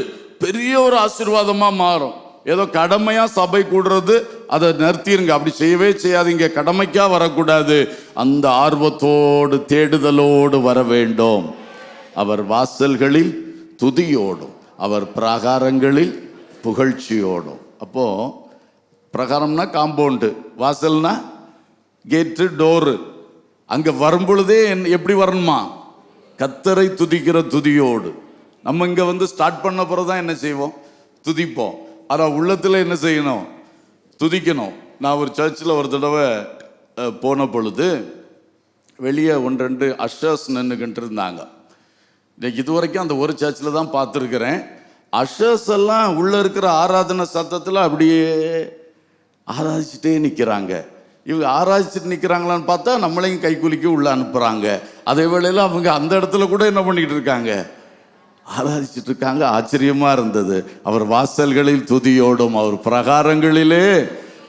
S1: பெரிய ஒரு ஆசீர்வாதமா மாறும். ஏதோ கடமையா சபை கூடுறது, அதை நிறுத்திருங்க. அப்படி செய்யவே செய்யாதீங்க. கடமைக்கா வரக்கூடாது. அந்த ஆர்வத்தோடு தேடுதலோடு வர வேண்டும். அவர் வாசல்களில் துதியோடும், அவர் பிரகாரங்களில் புகழ்ச்சியோடும். அப்போ பிரகாரம்னா காம்பவுண்டு, வாசல்னா கேட்டு, டோரு. அங்க வரும் பொழுதே எப்படி வரணுமா? கர்த்தரை துதிக்கிற துதியோடு. நம்ம இங்க ஸ்டார்ட் பண்ண பிறகுதான் என்ன செய்வோம்? துதிப்போம். ஆனால் உள்ளத்தில் என்ன செய்யணும்? துதிக்கணும். நான் ஒரு சர்ச்சில் ஒரு தடவை போன பொழுது வெளியே 1-2 அஷர்ஸ் நின்றுக்கிட்டு இருந்தாங்க. இன்னைக்கு இதுவரைக்கும் அந்த ஒரு சர்ச்சில் தான் பார்த்துருக்கிறேன். அஷர்ஸ் எல்லாம் உள்ளே இருக்கிற ஆராதனை சத்தத்தில் அப்படியே ஆராதிச்சுட்டே நிற்கிறாங்க. இவங்க ஆராய்ச்சிட்டு நிற்கிறாங்களான்னு பார்த்தா நம்மளையும் கைக்குலிக்கு உள்ள அனுப்புகிறாங்க. அதே வேளையில் அவங்க அந்த இடத்துல கூட என்ன பண்ணிக்கிட்டு இருக்காங்க? ஆராதிச்சுட்டு இருக்காங்க. ஆச்சரியமா இருந்தது. அவர் வாசல்களில் துதியோடும், அவர் பிரகாரங்களிலே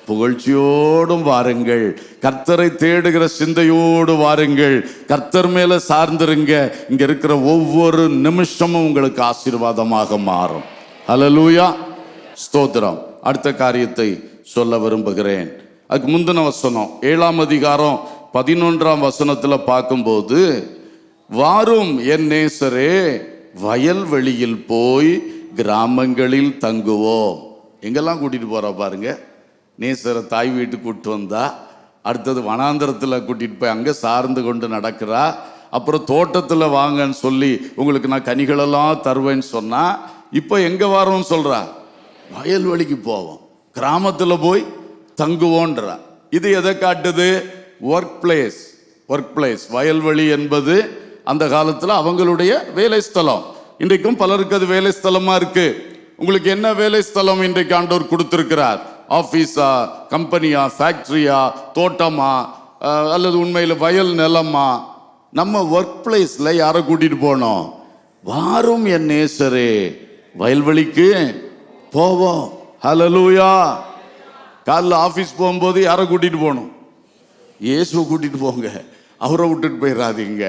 S1: புகழ்ச்சியோடும் வாருங்கள். கர்த்தரை தேடுகிற சிந்தையோடு வாருங்கள். கர்த்தர் மேல சார்ந்திருங்க. இங்க இருக்கிற ஒவ்வொரு நிமிஷமும் உங்களுக்கு ஆசீர்வாதமாக மாறும். ஹல்லேலூயா. ஸ்தோத்திரம். அடுத்த காரியத்தை சொல்ல விரும்புகிறேன். அதுக்கு முந்தின வசனம் 7ஆம் அதிகாரம் 11ஆம் வசனத்தில் பார்க்கும்போது, வாரும் என் நேசரே, வயல்வெளியில் போய் கிராமங்களில் தங்குவோம். எங்கெல்லாம் கூட்டிட்டு போறா பாருங்க. நேசரை தாய் வீட்டுக்கு கூப்பிட்டு வந்தா, அடுத்தது வனாந்திரத்தில் கூட்டிட்டு போய் அங்கே சார்ந்து கொண்டு நடக்கிறா. அப்புறம் தோட்டத்தில் வாங்கன்னு சொல்லி உங்களுக்கு நான் கனிகளெல்லாம் தருவேன்னு சொன்னா, இப்போ எங்க வரோம்னு சொல்றா, வயல்வெளிக்கு போவோம், கிராமத்தில் போய் தங்குவோன்றா. இது எதை காட்டுது? Work place. வயல்வெளி என்பது அந்த காலத்தில் அவங்களுடைய வேலை ஸ்தலம். இன்றைக்கும் பலருக்கு அது வேலை ஸ்தலமா இருக்கு. உங்களுக்கு என்ன வேலை ஸ்தலம் இன்றைக்கு ஆண்டவர் கொடுத்திருக்கிறார்? ஆபீஸா, கம்பெனியா, ஃபேக்டரியா, தோட்டமா, அல்லது உண்மையில் வயல் நிலமா? நம்ம ஒர்க் பிளேஸ்ல யாரை கூட்டிட்டு போனோம்? வாரும் என் நேசரே, வயல்வெளிக்கு போவோம். ஹல்லேலூயா. காலைல ஆபீஸ் போகும்போது யாரை கூட்டிட்டு போகணும்? இயேசுவை கூட்டிட்டு போங்க. அவரை விட்டுட்டு போயிடாதீங்க.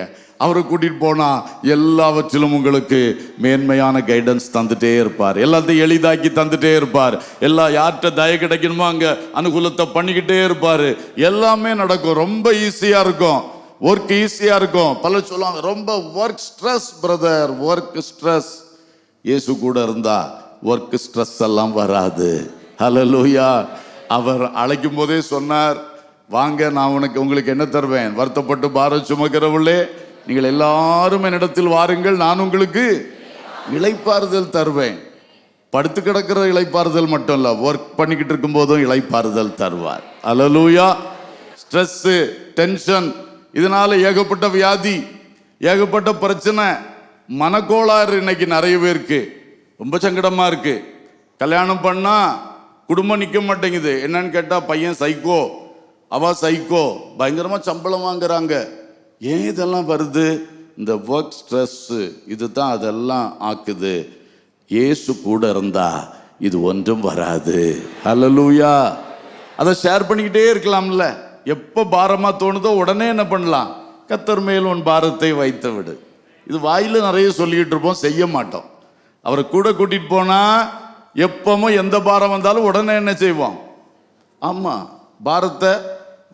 S1: அவரை கூட்டிட்டு போனா எல்லாவற்றிலும் உங்களுக்கு மேன்மையான கைடன்ஸ் தந்துட்டே இருப்பார். எல்லாத்தையும் எளிதாக்கி தந்துட்டே இருப்பார். யார்கிட்ட தய கிடைக்கணுமோ அங்க அனுகூலத்தை பண்ணிக்கிட்டே இருப்பாரு. எல்லாமே நடக்கும். ரொம்ப ஈஸியா இருக்கும். ஒர்க் ஈஸியா இருக்கும். பல சொல்லுவாங்க, ரொம்ப work stress brother, work stress. இயேசு கூட இருந்தா ஒர்க் ஸ்ட்ரெஸ் எல்லாம் வராது. ஹல்லேலூயா. அவர் அழைக்கும் போதே சொன்னார், வாங்க நான் உங்களுக்கு என்ன தருவேன்? வருத்தப்பட்டு பாரம் சுமக்கிறவர்களே, நீங்கள் எல்லாரும் என்னிடத்தில் வாருங்கள், நான் உங்களுக்கு இளைப்பாறுதல் தருவேன். படுத்து கிடக்கிற இளைப்பாறுதல் மட்டும் இல்ல, ஒர்க் பண்ணிக்கிட்டு இருக்கும் போதும் இளைப்பாறுதல் தருவார். ஹல்லேலூயா. ஸ்ட்ரெஸ், டென்ஷன், இதனால ஏகப்பட்ட வியாதி, ஏகப்பட்ட பிரச்சனை, மனக்கோளாறு இன்னைக்கு நிறைய பேருக்கு. ரொம்ப சங்கடமா இருக்கு. கல்யாணம் பண்ணா குடும்பம் நிற்க மாட்டேங்குது. என்னன்னு கேட்டா, பையன் சைக்கோ, அவ சைக்கோ, பயங்கரமா சம்பளம் வாங்குறாங்க. ஏன் இதெல்லாம் வருது? இந்த ஒர்க் ஸ்ட்ரெஸ் இதுதான் அதெல்லாம் ஆக்குது. இயேசு கூட இருந்தா இது ஒன்றும் வராது. ஹல்லேலூயா. அதை ஷேர் பண்ணிக்கிட்டே இருக்கலாம்ல. எப்போ பாரமா தோணுதோ உடனே என்ன பண்ணலாம்? கர்த்தர் மேல் உன் பாரத்தை வைத்து விடு. இது வாயில நிறைய சொல்லிக்கிட்டு இருப்போம், செய்ய மாட்டோம். அவரை கூட கூட்டிட்டு போனா எப்பவும் எந்த பாரம் வந்தாலும் உடனே என்ன செய்வோம்? ஆமா, பாரத்தை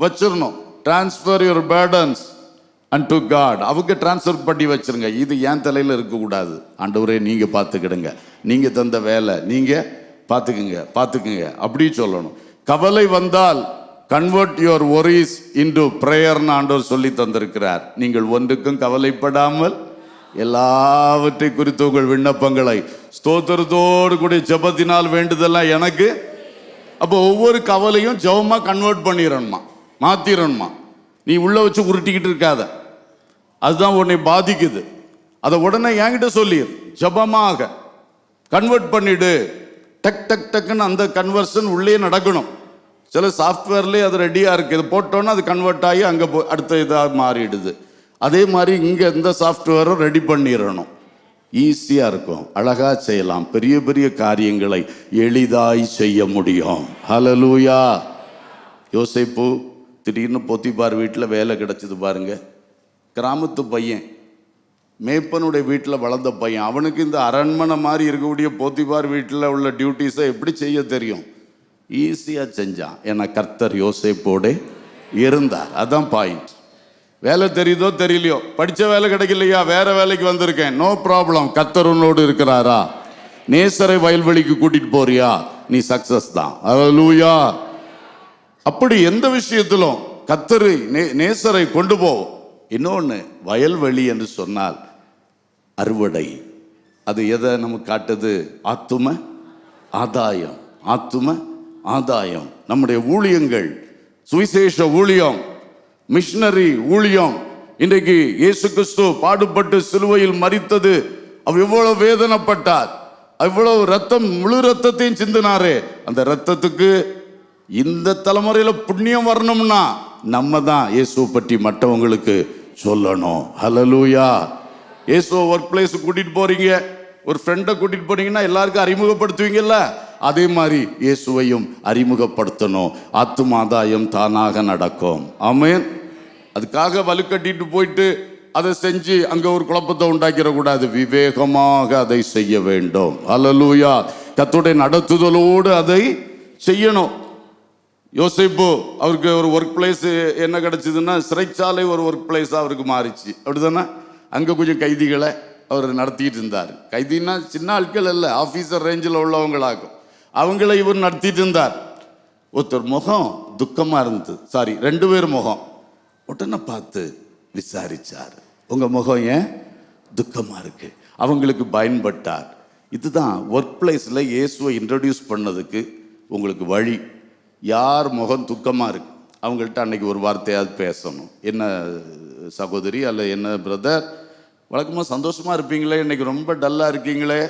S1: வச்சிடணும். Transfer your burdens unto God. அவங்க டிரான்ஸ்ஃபர் பண்ணி வச்சிருங்க. இது என் தலையில இருக்கக்கூடாது. ஆண்டவரே நீங்க பார்த்துக்கிடுங்க, நீங்க தந்த வேலை நீங்க பார்த்துக்குங்க அப்படி சொல்லணும். கவலை வந்தால் கன்வெர்ட் யுவர் worries into prayer-னு ஆண்டவர் சொல்லி தந்திருக்கிறார். நீங்கள் ஒன்றுக்கும் கவலைப்படாமல் எல்லாவற்றை குறித்து உங்கள் விண்ணப்பங்களை ஸ்தோத்திரத்தோடு கூடிய ஜெபத்தினால் வேண்டுதெல்லாம் எனக்கு. அப்போ ஒவ்வொரு கவலையும் ஜெபமா கன்வெர்ட் பண்ணிடணுமா, மாத்திரணுமா. நீ உள்ள வச்சு உருட்டிக்கிட்டு இருக்காத, அதுதான் உன்னை பாதிக்குது. அதை உடனே என்கிட்ட சொல்லி ஜெபமாக கன்வெர்ட் பண்ணிடு. டக் டக் டக்குன்னு அந்த கன்வர்ஷன் உள்ளே நடக்கணும். சில சாஃப்ட்வேர்லேயே அது ரெடியாக இருக்குது. இது போட்டோன்னா அது கன்வெர்ட் ஆகி அங்கே அடுத்த இதாக மாறிடுது. அதே மாதிரி இங்கே இந்த சாஃப்ட்வேரும் ரெடி பண்ணிடணும். ஈஸியாக இருக்கும், அழகாக செய்யலாம். பெரிய பெரிய காரியங்களை எளிதாய் செய்ய முடியும். ஹல்லேலூயா. யோசேப்பு திடீர்னு போத்திபார் வீட்டில் வேலை கிடைச்சது பாருங்க. கிராமத்து பையன், மேப்பனுடைய வீட்டில் வளர்ந்த பையன். அவனுக்கு இந்த அரண்மனை மாதிரி இருக்கக்கூடிய போத்திபார் வீட்டில் உள்ள டியூட்டிஸை எப்படி செய்ய தெரியும்? ஈஸியாக செஞ்சான். ஏன்னா கர்த்தர் யோசேப்போடு இருந்தார். அதான் பாயிண்ட். வேலை தெரியுதோ தெரியலையோ, படித்த வேலை கிடைக்கலையா, வேற வேலைக்கு வந்திருக்கேன், நோ ப்ராப்ளம். கர்த்தர் உன்னோடு இருக்கிறாரா? நேசரை வயல்வெளிக்கு கூட்டிட்டு போறியா, நீ சக்சஸ் தான். ஹல்லேலூயா. அப்படி எந்த விஷயத்திலும் கர்த்தரை நேசரை கொண்டு போவோம். இன்னொன்று, வயல்வெளி என்று சொன்னால் அறுவடை. அது எதை நமக்கு காட்டுது? ஆத்தும ஆதாயம். ஆத்தும ஆதாயம். நம்முடைய ஊழியங்கள், சுவிசேஷ ஊழியம், மிஷனரி ஊழியம். இன்றைக்கு இயேசு கிறிஸ்து பாடுபட்டு சிலுவையில் மரித்தது, அவர் எவ்வளவு வேதனைப்பட்டார், அவ்வளவு ரத்தம், முழு ரத்தத்தையும் சிந்தினாரே. அந்த ரத்தத்துக்கு இந்த தலைமுறையில புண்ணியம் வரணும்னா நம்ம தான் இயேசுவை பற்றி மற்றவங்களுக்கு சொல்லணும். ஹல்லேலூயா. இயேசுவை ஒர்க் பிளேஸ் கூட்டிட்டு போறீங்க, ஒரு ஃப்ரெண்டை கூட்டிட்டு போறீங்கன்னா எல்லாருக்கும் அறிமுகப்படுத்துவீங்கல்ல, அதே மாதிரி இயேசுவையும் அறிமுகப்படுத்தணும். ஆத்துமாதாயம் தானாக நடக்கும். ஆமென். அதுக்காக வலுக்கட்டிட்டு போயிட்டு அதை செஞ்சு அங்க ஒரு குழப்பத்தை உண்டாக்கிட கூடாது. விவேகமாக அதை செய்ய வேண்டும். ஹல்லேலூயா. கர்த்தருடைய நடத்துதலோடு அதை செய்யணும். யோசேப்பு அவருக்கு ஒரு ஒர்க் பிளேஸ் என்ன கிடைச்சதுன்னா சிறைச்சாலை ஒரு ஒர்க் பிளேஸாக அவருக்கு மாறிச்சு. அப்படிதானே? அங்கே கொஞ்சம் கைதிகளை அவர் நடத்திட்டு இருந்தார். கைதின்னா சின்ன ஆட்கள் இல்லை, ஆஃபீஸர் ரேஞ்சில் உள்ளவங்களாகும். அவங்கள இவர் நடத்திட்டு இருந்தார். ஒருத்தர் முகம் துக்கமாக இருந்தது. 2 பேர் முகம். உடனே பார்த்து விசாரிச்சார், உங்கள் முகம் ஏன் துக்கமாக இருக்கு? அவங்களுக்கு பயன்பட்டார். இதுதான் ஒர்க் பிளேஸில் இயேசுவை இன்ட்ரடியூஸ் பண்ணதுக்கு உங்களுக்கு வழி. யார் முகம் துக்கமாக இருக்கு அவங்கள்ட்ட அன்னைக்கு ஒரு வார்த்தையாவது பேசணும். என்ன சகோதரி அல்ல என்ன பிரதர், வழக்கமாக சந்தோஷமாக இருப்பீங்களே, இன்னைக்கு ரொம்ப டல்லாக இருக்கீங்களே.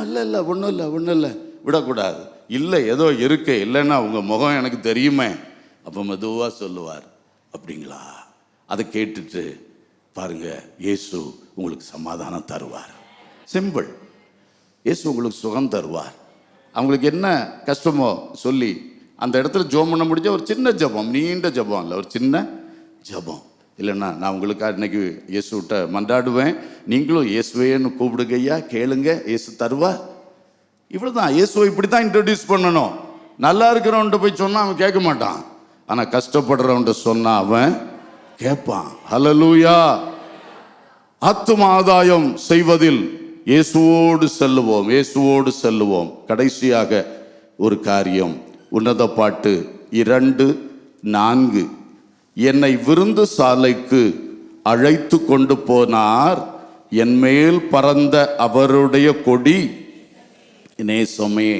S1: இல்லை ஒன்றும் இல்லை விடக்கூடாது. இல்லை ஏதோ இருக்கு, இல்லைன்னா உங்கள் முகம் எனக்கு தெரியுமே. அப்போ மெதுவாக சொல்லுவார், அப்படிங்களா? அதை கேட்டுட்டு பாருங்க, இயேசு உங்களுக்கு சமாதானம் தருவார். சிம்பிள். இயேசு உங்களுக்கு சுகம் தருவார். அவங்களுக்கு என்ன கஷ்டமோ சொல்லி அந்த இடத்துல ஜெபம் பண்ண முடிஞ்ச ஒரு சின்ன ஜெபம், நீண்ட ஜெபம் இல்லை, ஒரு சின்ன ஜெபம். இல்லைன்னா நான் உங்களுக்கு அன்னைக்கு இயேசுகிட்ட மன்றாடுவேன், நீங்களும் இயேசுவேன்னு கூப்பிடுங்கய்யா, கேளுங்க, இயேசு தருவார். இவ்வளோதான். இயேசுவை இப்படி தான் இன்ட்ரடியூஸ் பண்ணணும். நல்லா இருக்கிறவன்ட்ட போய் சொன்னால் அவன் கேட்க மாட்டான், ஆனால் கஷ்டப்படுறவன்ட்ட சொன்னால் அவன் கேட்பான். ஹல்லேலூயா. ஆத்தும ஆதாயம் செய்வதில் இயேசுவோடு செல்லுவோம், இயேசுவோடு செல்லுவோம். கடைசியாக ஒரு காரியம், உன்னத பாட்டு 2:4. என்னை விருந்து சாலைக்கு அழைத்து கொண்டு போனார், என் மேல் பறந்த அவருடைய கொடி நேசமே.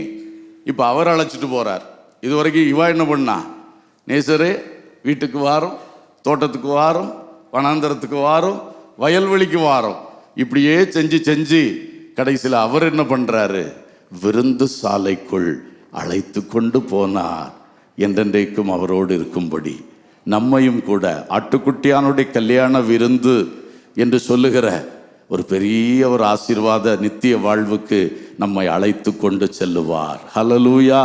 S1: இப்போ அவர் அழைச்சிட்டு போறார். இது வரைக்கும் இவா என்ன பண்ணா? நேசரே வீட்டுக்கு வாரம், தோட்டத்துக்கு வாரம், வனாந்தரத்துக்கு வாரம், வயல்வெளிக்கு வாரம், இப்படியே செஞ்சு கடைசியில் அவர் என்ன பண்றாரு? விருந்து சாலைக்குள் அழைத்து கொண்டு போனார், என்றென்றைக்கும் அவரோடு இருக்கும்படி. நம்மையும் கூட ஆட்டுக்குட்டியானுடைய கல்யாண விருந்து என்று சொல்லுகிற ஒரு பெரிய ஒரு ஆசீர்வாத நித்திய வாழ்வுக்கு நம்மை அழைத்து கொண்டு செல்லுவார். ஹல்லேலூயா.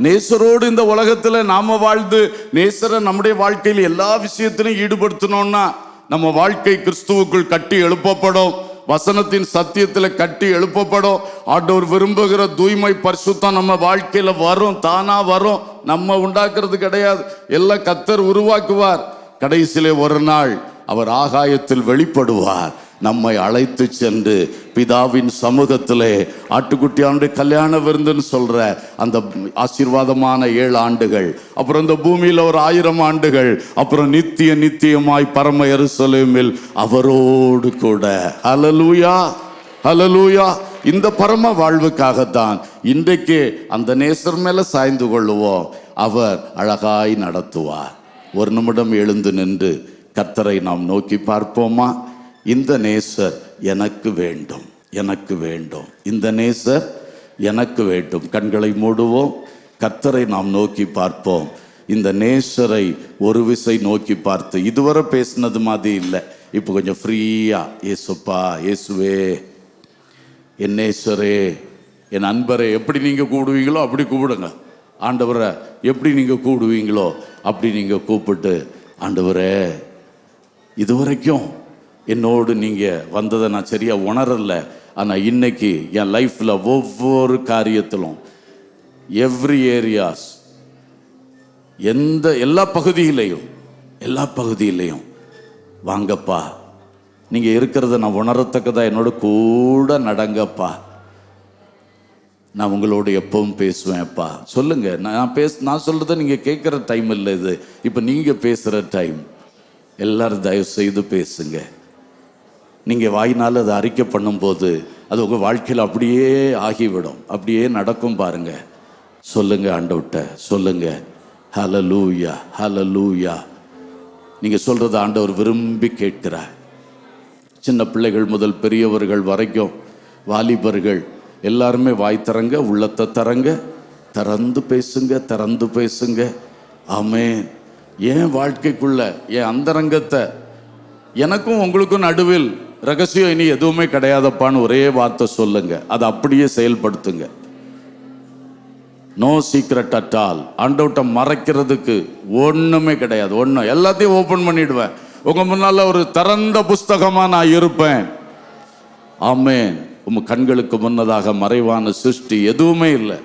S1: நேசரோடு இந்த உலகத்தில் நாம வாழ்ந்து நேசரை நம்முடைய வாழ்க்கையில் எல்லா விஷயத்திலும் ஈடுபடுத்தணும்னா நம்ம வாழ்க்கை கிறிஸ்துவுக்குள் கட்டி எழுப்பப்படும், வசனத்தின் சத்தியத்தில் கட்டி எழுப்பப்படும். ஆண்டவர் விரும்புகிற தூய்மை பரிசுத்தம் நம்ம வாழ்க்கையில் வரும், தானா வரும். நம்ம உண்டாக்குறது கிடையாது, எல்லாம் கர்த்தர் உருவாக்குவார். கடைசியிலே ஒரு நாள் அவர் ஆகாயத்தில் வெளிப்படுவார், நம்மை அழைத்து சென்று பிதாவின் சமூகத்திலே ஆட்டுக்குட்டியானுடைய கல்யாண விருந்துன்னு சொல்ற அந்த ஆசீர்வாதமான 7 ஆண்டுகள், அப்புறம் இந்த பூமியில் ஒரு 1000 ஆண்டுகள், அப்புறம் நித்தியமாய் பரம எருசலேமில் அவரோடு கூட. ஹல்லேலூயா, ஹல்லேலூயா. இந்த பரம வாழ்வுக்காகத்தான் இன்றைக்கு அந்த நேசர் மேல சாய்ந்து கொள்ளுவோம். அவர் அழகாய் நடத்துவார். ஒரு நிமிடம் எழுந்து நின்று கர்த்தரை நாம் நோக்கி பார்ப்போமா? இந்த நேசர் எனக்கு வேண்டும், எனக்கு வேண்டும், இந்த நேசர் எனக்கு வேண்டும். கண்களை மூடுவோம், கர்த்தரை நாம் நோக்கி பார்ப்போம். இந்த நேசரை ஒரு விசை நோக்கி பார்த்து, இதுவரை பேசினது மாதிரி இல்லை, இப்போ கொஞ்சம் ஃப்ரீயா, இயேசுப்பா, இயேசுவே, என் நேசரே, என் அன்பரே, எப்படி நீங்கள் கூடுவீங்களோ அப்படி கூப்பிடுங்க. ஆண்டவரை எப்படி நீங்கள் கூடுவீங்களோ அப்படி நீங்கள் கூப்பிட்டு, ஆண்டவரே, இதுவரைக்கும் என்னோடு நீங்கள் வந்ததை நான் சரியாக உணரலை, ஆனால் இன்னைக்கு என் லைஃப்பில் ஒவ்வொரு காரியத்திலும் எவ்ரி ஏரியாஸ், எல்லா பகுதியிலையும் வாங்கப்பா, நீங்கள் இருக்கிறத நான் உணரத்தக்கதா என்னோட கூட நடங்கப்பா, நான் உங்களோட எப்பவும் பேசுவேன்ப்பா. சொல்லுங்க. நான் சொல்றதை நீங்கள் கேட்குற டைம் இல்லை இது, இப்போ நீங்கள் பேசுகிற டைம். எல்லாரும் தயவு செய்து பேசுங்க. நீங்கள் வாயினால் அதை அறிக்கை பண்ணும்போது அது உங்கள் வாழ்க்கையில் அப்படியே ஆகிவிடும், அப்படியே நடக்கும். பாருங்க, சொல்லுங்க, ஆண்டவர்ட்ட சொல்லுங்க. ஹல்லேலூயா, ஹல்லேலூயா. நீங்கள் சொல்கிறத ஆண்டவர் விரும்பி கேட்கிறார். சின்ன பிள்ளைகள் முதல் பெரியவர்கள் வரைக்கும், வாலிபர்கள் எல்லாருமே வாய் தரங்க, உள்ளத்தை தரங்க, திறந்து பேசுங்க, திறந்து பேசுங்க. ஆமென். என் வாழ்க்கைக்குள்ள என் அந்தரங்கத்தை, எனக்கும் உங்களுக்கும் நடுவில் ரகசியம் இனி எதுவுமே கிடையாதப்பான்னு ஒரே வார்த்தை சொல்லுங்க. அதை அப்படியே செயல்படுத்துங்க. No secret at all. ஆண்டவர்ட்ட மறைக்கிறதுக்கு ஒண்ணுமே கிடையாது. ஒன்றும் எல்லாத்தையும் ஓப்பன் பண்ணிடுவேன். உங்க முன்னால ஒரு திறந்த புஸ்தகமா நான் இருப்பேன். ஆமென். உங்க கண்களுக்கு முன்னதாக மறைவான சிருஷ்டி எதுவுமே இல்லை.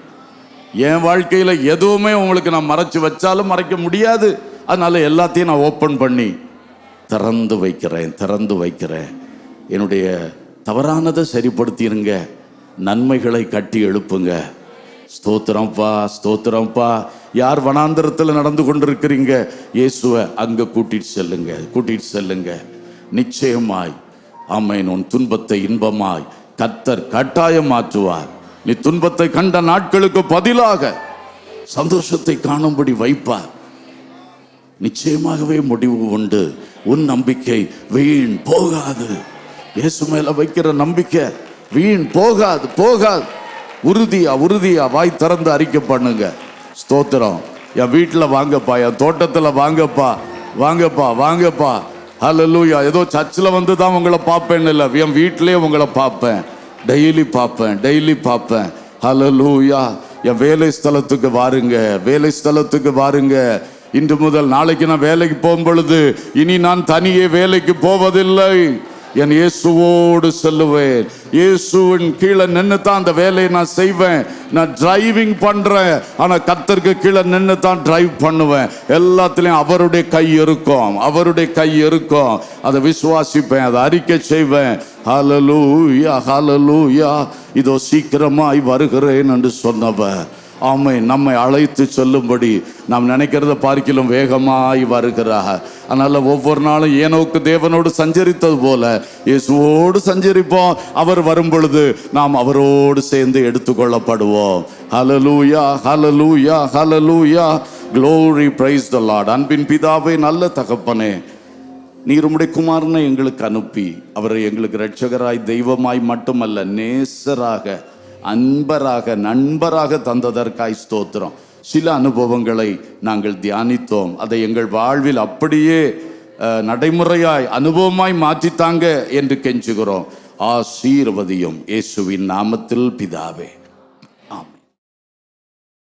S1: என் வாழ்க்கையில் எதுவுமே உங்களுக்கு நான் மறைச்சு வச்சாலும் மறைக்க முடியாது. அதனால எல்லாத்தையும் நான் ஓப்பன் பண்ணி திறந்து வைக்கிறேன். என்னுடைய தவறானதை சரிப்படுத்திடுங்க, நன்மைகளை கட்டி எழுப்புங்க. ஸ்தோத்திரம்ப்பா. யார் வனாந்தரத்தில் நடந்து கொண்டிருக்கிறீங்க, இயேசுவை அங்கே கூட்டிட்டு செல்லுங்க. நிச்சயமாய் ஆமென், உன் துன்பத்தை இன்பமாய் கர்த்தர் கட்டாயம் மாற்றுவார். நீ துன்பத்தை கண்ட நாட்களுக்கு பதிலாக சந்தோஷத்தை காணும்படி வைப்பார். நிச்சயமாகவே முடிவு உண்டு. உன் நம்பிக்கை வீண் போகாது. இயேசு மேல வைக்கிற நம்பிக்கை வீண் போகாது. உறுதியா வாய் திறந்து அறிக்கை பண்ணுங்க. ஸ்தோத்திரம். என் வீட்டில் வாங்கப்பா, என் தோட்டத்தில் வாங்கப்பா. ஹல்லேலூயா. ஏதோ சர்ச்சில் வந்து தான் உங்களை பார்ப்பேன்னு இல்லை, என் வீட்டிலேயே உங்களை பார்ப்பேன், டெய்லி பார்ப்பேன். ஹல்லேலூயா. என் வேலை ஸ்தலத்துக்கு வாருங்க. இன்று முதல் நாளைக்கு நான் வேலைக்கு போகும் பொழுது இனி நான் தனியே வேலைக்கு போவதில்லை, என் இயேசுவோடு செல்லுவேன். இயேசுவின் கீழே நின்று தான் அந்த வேலையை நான் செய்வேன். நான் டிரைவிங் பண்றேன், ஆனா கர்த்தருக்கு கீழே நின்று தான் டிரைவ் பண்ணுவேன். எல்லாத்துலயும் அவருடைய கை இருக்கும். அதை விசுவாசிப்பேன், அதை அறிக்கை செய்வேன். ஹல்லேலூயா. இதோ சீக்கிரமாய் வருகிறேன் என்று சொன்னவர் ஆமென் நம்மை அழைத்து சொல்லும்படி நாம் நினைக்கிறத பார்க்கிலும் வேகமாய் வருகிறார். அதனால ஒவ்வொரு நாளும் ஏனோக்கு தேவனோடு சஞ்சரித்தது போல இயேசுவோடு சஞ்சரிப்போம். அவர் வரும் பொழுது நாம் அவரோடு சேர்ந்து எடுத்துக்கொள்ளப்படுவோம். ஹல்லேலூயா. Glory, praise the Lord. அன்பின் பிதாவே, நல்ல தகப்பனே, நீர் உம்முடைய குமாரனை எங்களுக்கு அனுப்பி அவரை எங்களுக்கு இரட்சகராய் தெய்வமாய் மட்டுமல்ல நேசராக அன்பராக நண்பராக தந்ததற்காய் ஸ்தோத்திரம். சில அனுபவங்களை நாங்கள் தியானித்தோம். அதை எங்கள் வாழ்வில் அப்படியே நடைமுறையாய் அனுபவமாய் மாற்றித்தாங்க என்று கெஞ்சுகிறோம். ஆசீர்வதியும் இயேசுவின் நாமத்தில் பிதாவே.